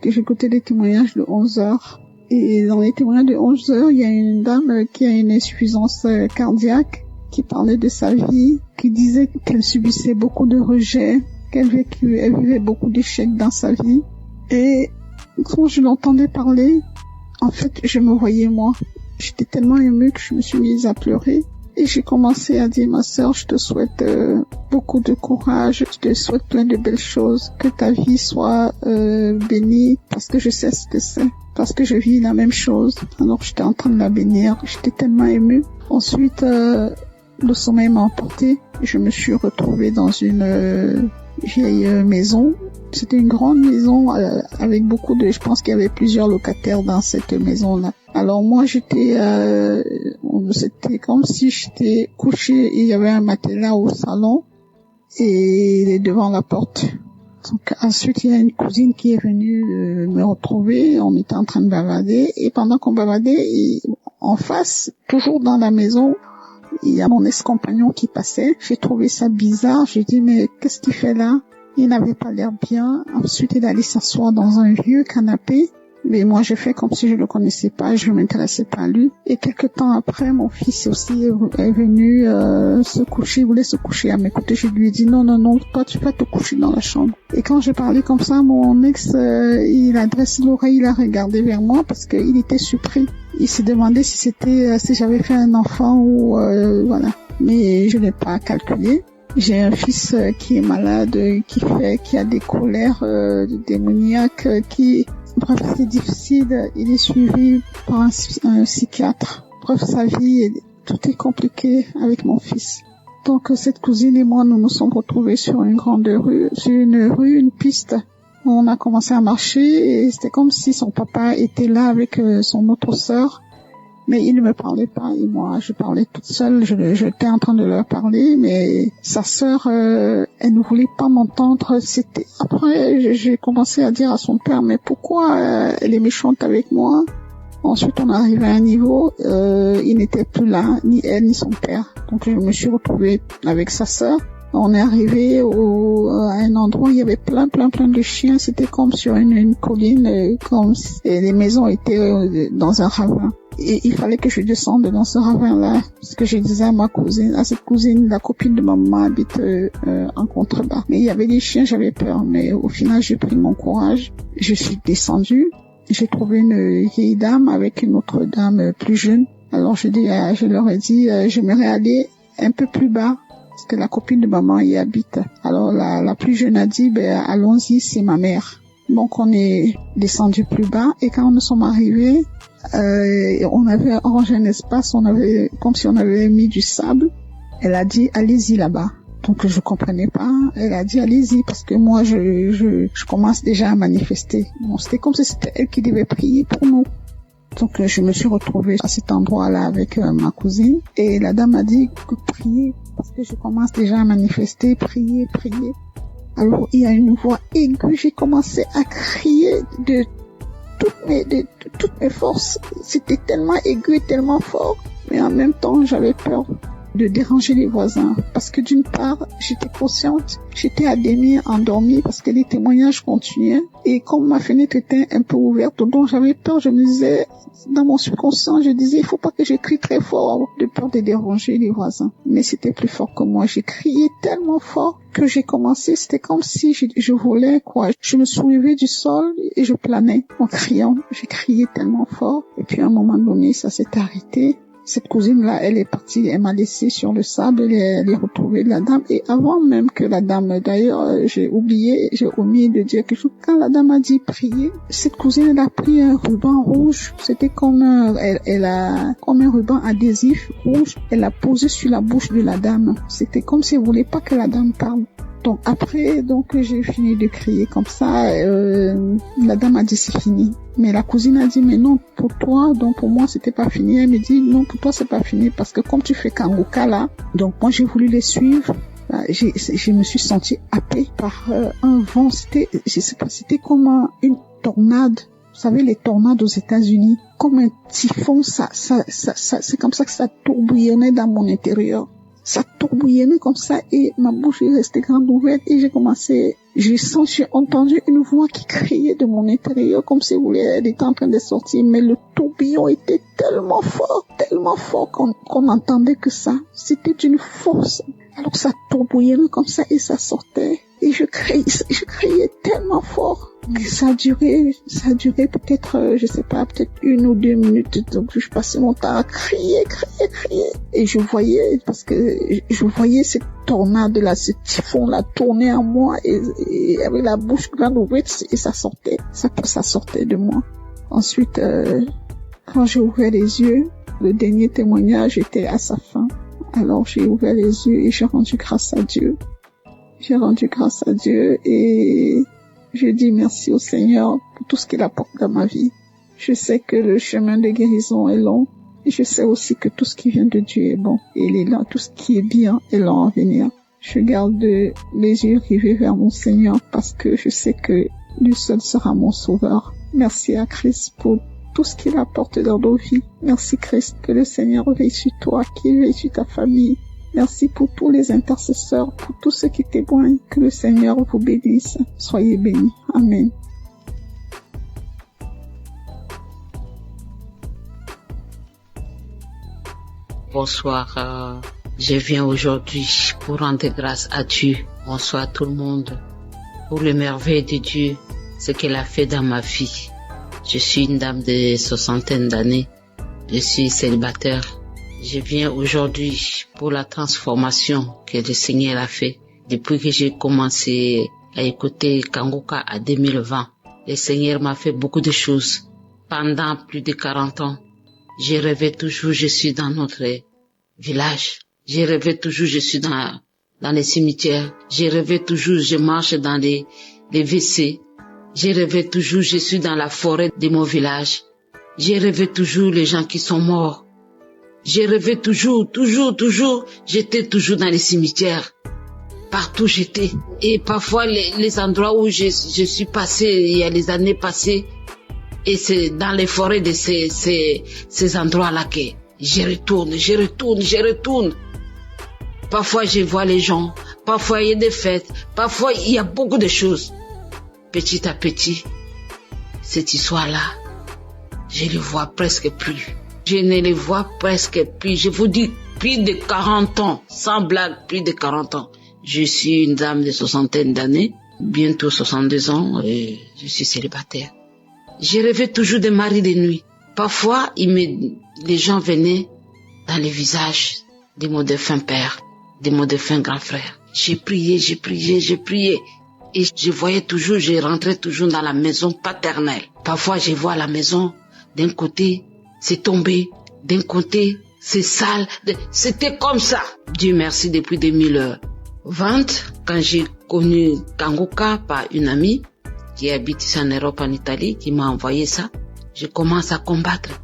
J'ai écouté des témoignages de 11 heures. Et dans les témoignages de 11 heures, il y a une dame qui a une insuffisance cardiaque, qui parlait de sa vie, qui disait qu'elle subissait beaucoup de rejets, qu'elle vivait beaucoup d'échecs dans sa vie. Et quand je l'entendais parler, en fait, je me voyais moi. J'étais tellement émue que je me suis mise à pleurer. Et j'ai commencé à dire, ma sœur, je te souhaite beaucoup de courage, je te souhaite plein de belles choses, que ta vie soit bénie, parce que je sais ce que c'est, parce que je vis la même chose. Alors j'étais en train de la bénir, j'étais tellement émue. Ensuite, le sommeil m'a emporté, je me suis retrouvée dans une vieille maison. C'était une grande maison avec beaucoup de... Je pense qu'il y avait plusieurs locataires dans cette maison-là. Alors moi, c'était comme si j'étais couchée et il y avait un matelas au salon et devant la porte. Donc ensuite, il y a une cousine qui est venue me retrouver. On était en train de bavarder et pendant qu'on bavardait, en face, toujours dans la maison, il y a mon ex-compagnon qui passait. J'ai trouvé ça bizarre. J'ai dit, mais qu'est-ce qu'il fait là? Il n'avait pas l'air bien. Ensuite, il allait s'asseoir dans un vieux canapé. Mais moi, j'ai fait comme si je le connaissais pas, je m'intéressais pas à lui. Et quelque temps après, mon fils aussi est venu se coucher, il voulait se coucher à mes côtés. Je lui ai dit, non, toi, tu vas te coucher dans la chambre. Et quand j'ai parlé comme ça, mon ex, il a dressé l'oreille, il a regardé vers moi parce qu'il était surpris. Il s'est demandé si j'avais fait un enfant ou voilà. Mais je n'ai pas calculé. J'ai un fils qui est malade, qui a des colères démoniaques, bref, c'est difficile. Il est suivi par un psychiatre. Bref, sa vie, tout est compliqué avec mon fils. Donc, cette cousine et moi, nous nous sommes retrouvés sur une grande rue, une piste. On a commencé à marcher et c'était comme si son papa était là avec son autre sœur. Mais il ne me parlait pas et moi, je parlais toute seule. J'étais en train de leur parler, mais sa sœur, elle ne voulait pas m'entendre. Après, j'ai commencé à dire à son père, mais pourquoi elle est méchante avec moi? Ensuite, on est arrivé à un niveau, il n'était plus là, ni elle, ni son père. Donc, je me suis retrouvée avec sa sœur. On est arrivé à un endroit où il y avait plein de chiens. C'était comme sur une colline, comme si les maisons étaient dans un ravin. Et il fallait que je descende dans ce ravin-là, parce que je disais à cette cousine, la copine de maman habite en contrebas. Mais il y avait des chiens, j'avais peur. Mais au final, j'ai pris mon courage. Je suis descendue. J'ai trouvé une vieille dame avec une autre dame plus jeune. Alors je leur ai dit, j'aimerais aller un peu plus bas, parce que la copine de maman y habite. Alors la plus jeune a dit, allons-y, c'est ma mère. Donc on est descendu plus bas et quand nous sommes arrivés, on avait arrangé un espace, comme si on avait mis du sable. Elle a dit, allez-y là-bas. Donc je comprenais pas. Elle a dit, allez-y, parce que moi je commence déjà à manifester. Bon, c'était comme si c'était elle qui devait prier pour nous. Donc je me suis retrouvée à cet endroit-là avec ma cousine et la dame a dit que prier, parce que je commence déjà à manifester, prier. Alors il y a une voix aiguë, j'ai commencé à crier de toutes mes forces. C'était tellement aigu et tellement fort, mais en même temps j'avais peur de déranger les voisins, parce que d'une part j'étais consciente, j'étais à demi endormie parce que les témoignages continuaient et comme ma fenêtre était un peu ouverte, donc j'avais peur. Je me disais, dans mon subconscient, je disais, il faut pas que je crie très fort de peur de déranger les voisins. Mais c'était plus fort que moi. J'ai crié tellement fort que j'ai commencé, c'était comme si je volais, quoi. Je me soulevais du sol et je planais en criant. J'ai crié tellement fort. Et puis à un moment donné, ça s'est arrêté. Cette cousine-là, elle est partie, elle m'a laissé sur le sable, elle est retrouvée la dame. Et avant même que la dame, d'ailleurs, j'ai omis de dire quelque chose. Quand la dame a dit prier, cette cousine, elle a pris un ruban rouge. C'était comme comme un ruban adhésif rouge. Elle l'a posé sur la bouche de la dame. C'était comme si elle voulait pas que la dame parle. Donc après, j'ai fini de crier comme ça. La dame a dit c'est fini. Mais la cousine a dit mais non pour toi, donc pour moi c'était pas fini. Elle me dit non pour toi c'est pas fini parce que comme tu fais Kangoka là, donc moi j'ai voulu les suivre. Je me suis sentie happée par un vent. C'était comme une tornade. Vous savez les tornades aux États-Unis, comme un typhon. Ça c'est comme ça que ça tourbillonnait dans mon intérieur. Ça tourbillonnait comme ça et ma bouche est restée grande ouverte et j'ai entendu une voix qui criait de mon intérieur comme si elle était en train de sortir, mais le tourbillon était tellement fort qu'on entendait que ça. C'était d'une force. Alors ça tourbillonnait comme ça et ça sortait. Et je criais tellement fort que ça a duré peut-être, je sais pas, peut-être 1 ou 2 minutes. Donc je passais mon temps à crier. Et je voyais cette tornade-là, ce typhon-là tourner en moi et avec la bouche grande ouverte et ça sortait de moi. Ensuite, quand j'ai ouvert les yeux, le dernier témoignage était à sa fin. Alors j'ai ouvert les yeux et j'ai rendu grâce à Dieu. Et je dis merci au Seigneur pour tout ce qu'il apporte dans ma vie. Je sais que le chemin de guérison est long et je sais aussi que tout ce qui vient de Dieu est bon. Et il est là, tout ce qui est bien est long à venir. Je garde les yeux rivés vers mon Seigneur parce que je sais que lui seul sera mon sauveur. Merci à Christ pour tout ce qu'il apporte dans nos vies. Merci Christ, que le Seigneur veille sur toi, qu'il veille sur ta famille. Merci pour tous les intercesseurs, pour tous ceux qui témoignent. Que le Seigneur vous bénisse. Soyez bénis. Amen. Bonsoir. Je viens aujourd'hui pour rendre grâce à Dieu. Bonsoir tout le monde. Pour les merveilles de Dieu, ce qu'il a fait dans ma vie. Je suis une dame de 60 d'années. Je suis célibataire. Je viens aujourd'hui pour la transformation que le Seigneur a fait. Depuis que j'ai commencé à écouter Kangoka à 2020, le Seigneur m'a fait beaucoup de choses. Pendant plus de 40 ans, j'ai rêvé toujours, je suis dans notre village. J'ai rêvé toujours, je suis dans les cimetières. J'ai rêvé toujours, je marche dans les WC. J'ai rêvé toujours, je suis dans la forêt de mon village. J'ai rêvé toujours les gens qui sont morts. J'ai rêvé toujours, j'étais toujours dans les cimetières. Partout j'étais. Et parfois les endroits où je suis passé, il y a les années passées, et c'est dans les forêts de ces endroits-là que je retourne. Parfois je vois les gens, parfois il y a des fêtes, parfois il y a beaucoup de choses. Petit à petit, cette histoire-là, je ne vois presque plus. Je ne les vois presque plus. Je vous dis, plus de 40 ans. Sans blague, plus de 40 ans. Je suis une dame de 60 d'années. Bientôt 62 ans. Et je suis célibataire. Je rêvais toujours de mari de nuit. Parfois, les gens venaient dans les visages de mon défunt père, de mon défunt grand frère. J'ai prié. Et je voyais toujours, je rentrais toujours dans la maison paternelle. Parfois, je vois la maison d'un côté, c'est tombé, d'un côté, c'est sale. C'était comme ça. Dieu merci, depuis 2020, quand j'ai connu Kangoka par une amie qui habite ici en Europe, en Italie, qui m'a envoyé ça, je commence à combattre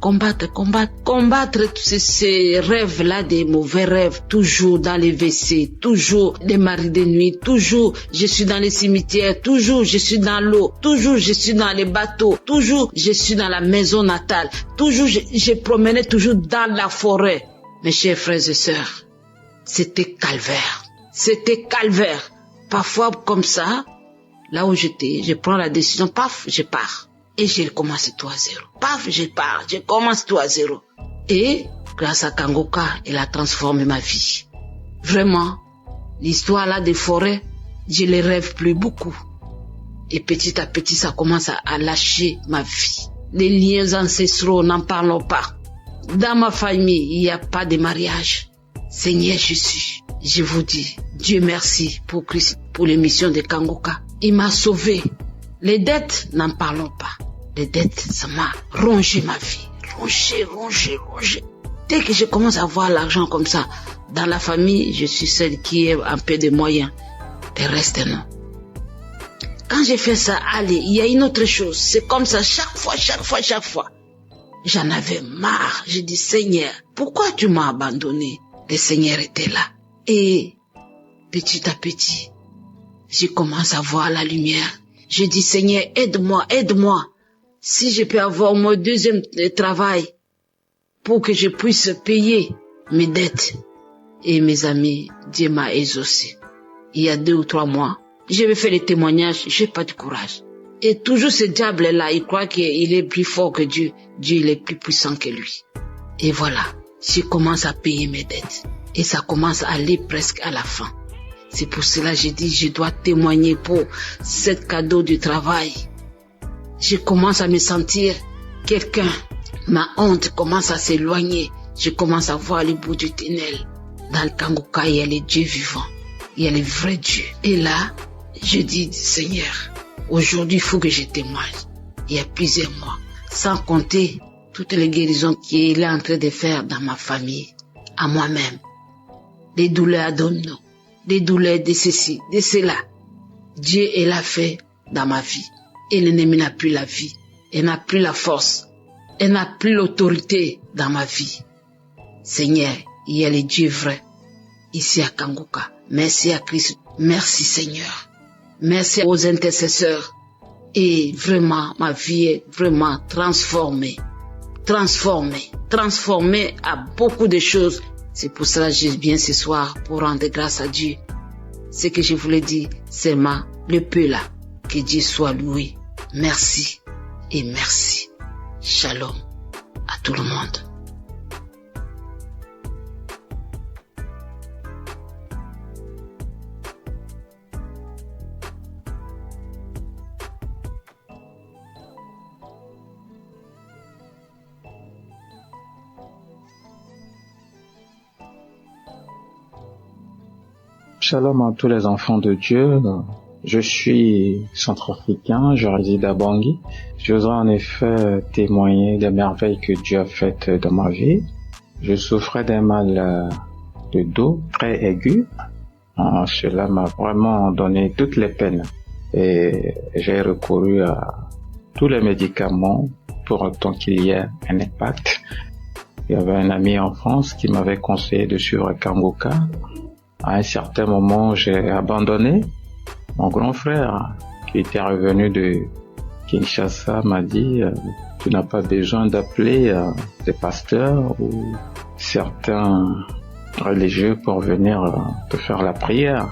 tous ces rêves-là, des mauvais rêves, toujours dans les WC, toujours des maris de nuit, toujours je suis dans les cimetières, toujours je suis dans l'eau, toujours je suis dans les bateaux, toujours je suis dans la maison natale, toujours je promenais toujours dans la forêt. Mes chers frères et sœurs, c'était calvaire. Parfois comme ça, là où j'étais, je prends la décision, paf, je pars. Et j'ai commencé tout à zéro. Paf, je pars, je commence tout à zéro. Et grâce à Kangoka, elle a transformé ma vie. Vraiment, l'histoire là des forêts, je les rêve plus beaucoup. Et petit à petit, ça commence à lâcher ma vie. Les liens ancestraux, n'en parlons pas. Dans ma famille, il n'y a pas de mariage. Seigneur Jésus, je vous dis, Dieu merci pour Christ, pour l'émission de Kangoka. Il m'a sauvé. Les dettes, n'en parlons pas. Les dettes, ça m'a rongé ma vie. Rongé. Dès que je commence à voir l'argent comme ça, dans la famille, je suis celle qui a un peu de moyens. Le reste, non. Quand j'ai fait ça, allez, il y a une autre chose. C'est comme ça, chaque fois. J'en avais marre. J'ai dit, Seigneur, pourquoi tu m'as abandonné? Le Seigneur était là. Et petit à petit, je commence à voir la lumière. Je dis, Seigneur, aide-moi. Si je peux avoir mon deuxième travail pour que je puisse payer mes dettes. Et mes amis, Dieu m'a exaucé. Il y a 2 ou 3 mois, je vais faire les témoignages, j'ai pas de courage. Et toujours ce diable-là, il croit qu'il est plus fort que Dieu. Dieu, il est plus puissant que lui. Et voilà, je commence à payer mes dettes. Et ça commence à aller presque à la fin. C'est pour cela que j'ai dit, je dois témoigner pour ce cadeau du travail. Je commence à me sentir quelqu'un. Ma honte commence à s'éloigner. Je commence à voir le bout du tunnel. Dans le Kangoka, il y a les dieux vivants. Il y a les vrais dieux. Et là, je dis, Seigneur, aujourd'hui, il faut que je témoigne. Il y a plusieurs mois. Sans compter toutes les guérisons qu'il est en train de faire dans ma famille, à moi-même. Des douleurs abdominaux, des douleurs de ceci, de cela. Dieu, il a fait dans ma vie. Et l'ennemi n'a plus la vie. Il n'a plus la force. Il n'a plus l'autorité dans ma vie. Seigneur, il y a les dieux vrais ici à Kangoka. Merci à Christ. Merci Seigneur. Merci aux intercesseurs. Et vraiment, ma vie est vraiment transformée. Transformée à beaucoup de choses. C'est pour cela que je viens ce soir pour rendre grâce à Dieu. Ce que je voulais dire, c'est le peu là. Que Dieu soit loué. Merci et merci. Shalom à tout le monde. Shalom à tous les enfants de Dieu. Je suis centrafricain, je réside à Bangui. Je voudrais en effet témoigner des merveilles que Dieu a faites dans ma vie. Je souffrais d'un mal de dos très aigu. Cela m'a vraiment donné toutes les peines. Et j'ai recouru à tous les médicaments pour autant qu'il y ait un impact. Il y avait un ami en France qui m'avait conseillé de suivre Kangoka. À un certain moment, j'ai abandonné. Mon grand frère, qui était revenu de Kinshasa, m'a dit « Tu n'as pas besoin d'appeler des pasteurs ou certains religieux pour venir te faire la prière. »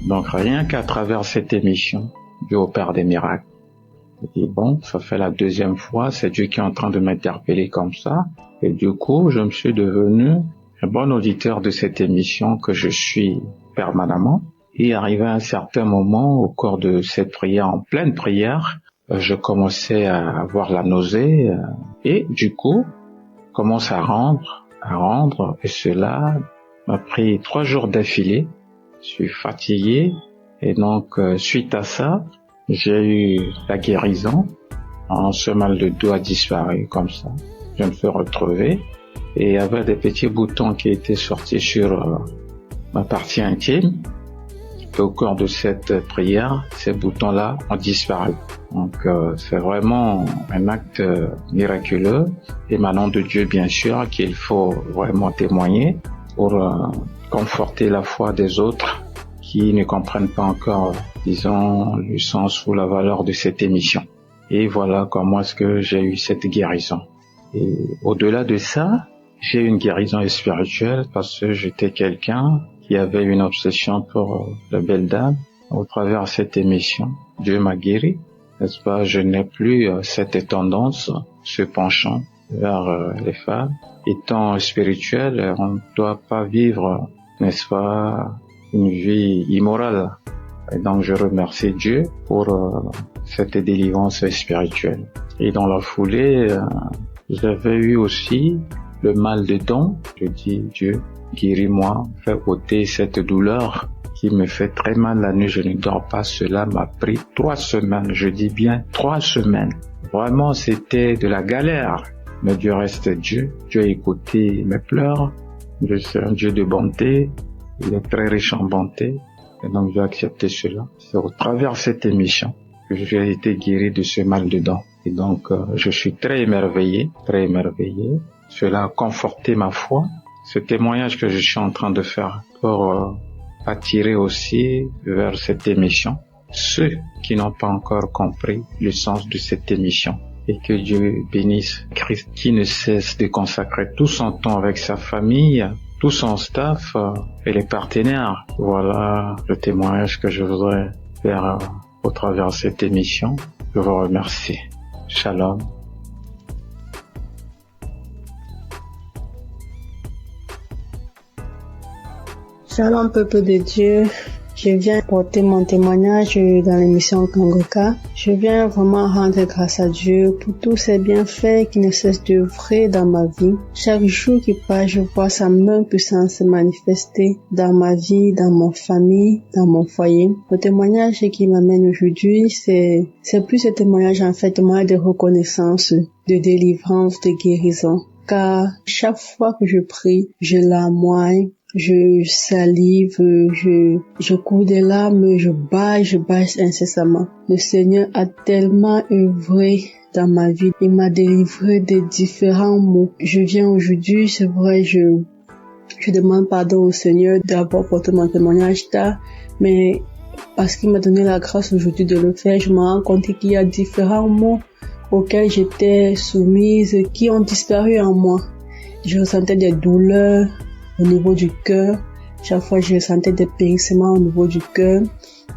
Donc rien qu'à travers cette émission, Dieu opère des miracles. J'ai dit bon, ça fait la 2e fois, c'est Dieu qui est en train de m'interpeller comme ça. Et du coup, je me suis devenu un bon auditeur de cette émission que je suis permanemment. Et arrivé à un certain moment, au cours de cette prière, en pleine prière, je commençais à avoir la nausée et du coup, commence à rendre, et cela m'a pris 3 jours d'affilée. Je suis fatigué et donc suite à ça, j'ai eu la guérison. Ce mal de dos a disparu comme ça. Je me suis retrouvé et il y avait des petits boutons qui étaient sortis sur ma partie intime. Et au cours de cette prière, ces boutons-là ont disparu. Donc c'est vraiment un acte miraculeux, émanant de Dieu bien sûr, qu'il faut vraiment témoigner pour conforter la foi des autres qui ne comprennent pas encore, disons, le sens ou la valeur de cette émission. Et voilà comment est-ce que j'ai eu cette guérison. Et au-delà de ça, j'ai eu une guérison spirituelle parce que j'étais quelqu'un qui avait une obsession pour la belle dame. Au travers de cette émission, Dieu m'a guéri, n'est-ce pas? Je n'ai plus cette tendance, ce penchant vers les femmes. Étant spirituel, on ne doit pas vivre, n'est-ce pas, une vie immorale. Et donc je remercie Dieu pour cette délivrance spirituelle. Et dans la foulée, j'avais eu aussi le mal de dents. Je dis, Dieu, guéris-moi, fais ôter cette douleur qui me fait très mal la nuit, je ne dors pas. Cela m'a pris 3 semaines, je dis bien 3 semaines. Vraiment, c'était de la galère. Mais Dieu reste Dieu. Dieu a écouté mes pleurs. Dieu c'est un Dieu de bonté. Il est très riche en bonté. Et donc, j'ai accepté cela. C'est au travers de cette émission que j'ai été guéri de ce mal de dents. Et donc, je suis très émerveillé, très émerveillé. Cela a conforté ma foi. Ce témoignage que je suis en train de faire pour attirer aussi vers cette émission ceux qui n'ont pas encore compris le sens de cette émission. Et que Dieu bénisse Christ qui ne cesse de consacrer tout son temps avec sa famille, tout son staff et les partenaires. Voilà le témoignage que je voudrais faire au travers de cette émission. Je vous remercie. Shalom. Shalom peuple de Dieu, je viens porter mon témoignage dans l'émission Kangoka. Je viens vraiment rendre grâce à Dieu pour tous ses bienfaits qui ne cessent d'œuvrer dans ma vie. Chaque jour qui passe, je vois sa main puissante se manifester dans ma vie, dans mon famille, dans mon foyer. Le témoignage qui m'amène aujourd'hui, c'est plus un témoignage en fait, témoignage de reconnaissance, de délivrance, de guérison. Car chaque fois que je prie, je larmoie, je salive, je cours des larmes, je baille incessamment. Le Seigneur a tellement œuvré dans ma vie. Il m'a délivré de différents maux. Je viens aujourd'hui, c'est vrai, je demande pardon au Seigneur d'avoir porté mon témoignage tard, mais parce qu'il m'a donné la grâce aujourd'hui de le faire, je me rends compte qu'il y a différents maux auxquels j'étais soumise qui ont disparu en moi. Je ressentais des douleurs au niveau du cœur. Chaque fois, je ressentais des périssements au niveau du cœur,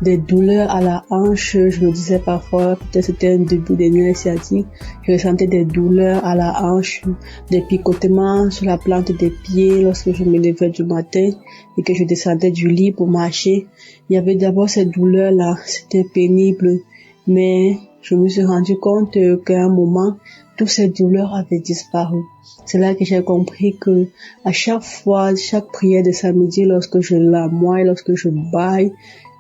des douleurs à la hanche. Je me disais parfois, peut-être c'était un début de nerfs sciatiques. Je ressentais des douleurs à la hanche, des picotements sur la plante des pieds lorsque je me levais du matin et que je descendais du lit pour marcher. Il y avait d'abord ces douleurs-là, c'était pénible, mais je me suis rendu compte qu'à un moment, toutes ces douleurs avaient disparu. C'est là que j'ai compris que à chaque fois, chaque prière de samedi, lorsque je larmoie, lorsque je baille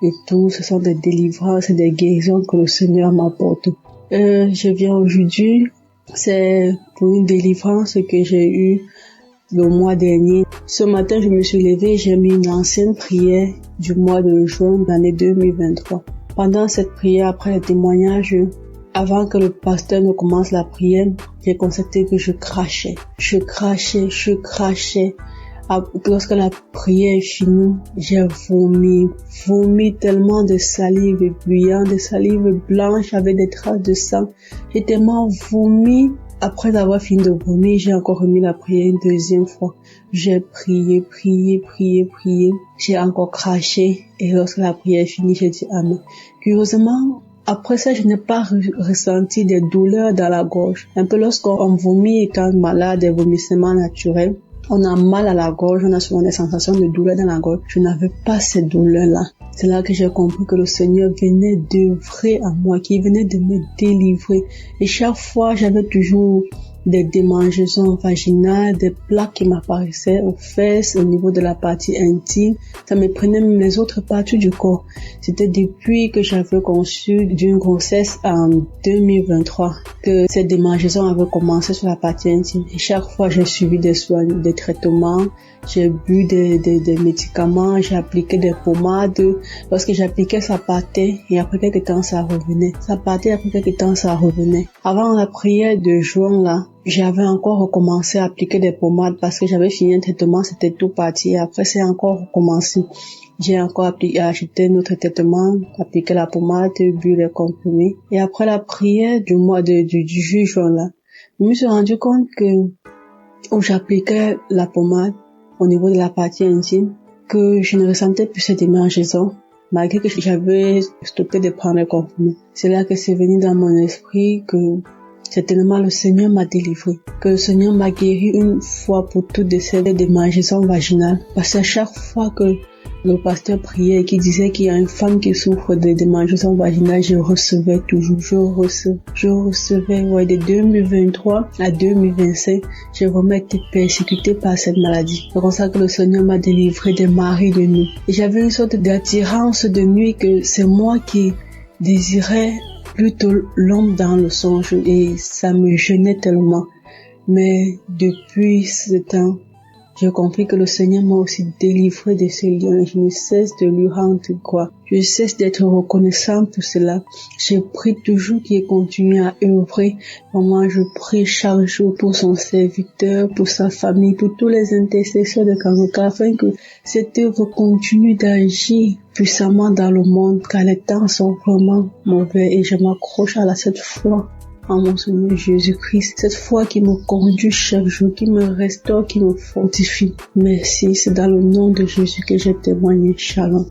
et tout, ce sont des délivrances et des guérisons que le Seigneur m'apporte. Je viens aujourd'hui, c'est pour une délivrance que j'ai eue le mois dernier. Ce matin, je me suis levée, j'ai mis une ancienne prière du mois de juin de l'année 2023. Pendant cette prière, après le témoignage, avant que le pasteur ne commence la prière, j'ai constaté que je crachais. Lorsque la prière est finie, j'ai vomi tellement de salive bruyante, de salive blanche avec des traces de sang. J'ai tellement vomi. Après avoir fini de vomir, j'ai encore remis la prière une deuxième fois. J'ai prié. J'ai encore craché. Et lorsque la prière est finie, j'ai dit Amen. Curieusement, après ça, je n'ai pas ressenti des douleurs dans la gorge. Un peu lorsqu'on vomit étant malade, des vomissements naturels, on a mal à la gorge, on a souvent des sensations de douleur dans la gorge. Je n'avais pas ces douleurs-là. C'est là que j'ai compris que le Seigneur venait d'œuvrer à moi, qu'il venait de me délivrer. Et chaque fois, j'avais toujours des démangeaisons vaginales, des plaques qui m'apparaissaient aux fesses, au niveau de la partie intime. Ça me prenait même les autres parties du corps. C'était depuis que j'avais conçu d'une grossesse en 2023 que ces démangeaisons avaient commencé sur la partie intime. Et chaque fois, j'ai suivi des soins, des traitements, j'ai bu des médicaments, j'ai appliqué des pommades. Lorsque j'appliquais, ça partait et après quelques temps, ça revenait. Ça partait, après quelques temps, ça revenait. Avant la prière de juin, là, j'avais encore recommencé à appliquer des pommades parce que j'avais fini un traitement, c'était tout parti. Et après, c'est encore recommencé. J'ai encore acheté notre traitement, appliqué la pommade, bu les comprimés. Et après la prière du mois du juin, là, je me suis rendu compte que où j'appliquais la pommade au niveau de la partie intime, que je ne ressentais plus cette démangeaison, malgré que j'avais stoppé de prendre les comprimés. C'est là que c'est venu dans mon esprit que certainement le Seigneur m'a délivré, que le Seigneur m'a guéri une fois pour toutes de ces démangeaisons vaginales. Parce qu'à chaque fois que le pasteur priait et qui disait qu'il y a une femme qui souffre de démangeaison vaginale, je recevais toujours, je recevais, ouais, de 2023 à 2025, j'ai vraiment été persécutée par cette maladie. C'est comme ça que le Seigneur m'a délivré des maris de nuit. Et j'avais une sorte d'attirance de nuit que c'est moi qui désirais plutôt l'homme dans le songe et ça me gênait tellement. Mais depuis ce temps, j'ai compris que le Seigneur m'a aussi délivré de ce liens. Je ne cesse de lui rendre gloire. Je cesse d'être reconnaissant pour cela. Je prie toujours qu'il continue à œuvrer. Vraiment, je prie chaque jour pour son serviteur, pour sa famille, pour tous les intercesseurs de Kangoka, afin que cette œuvre continue d'agir puissamment dans le monde, car les temps sont vraiment mauvais et je m'accroche à cette foi en mon Seigneur Jésus-Christ, cette foi qui me conduit chaque jour, qui me restaure, qui me fortifie. Merci, c'est dans le nom de Jésus que j'ai témoigné. Shalom.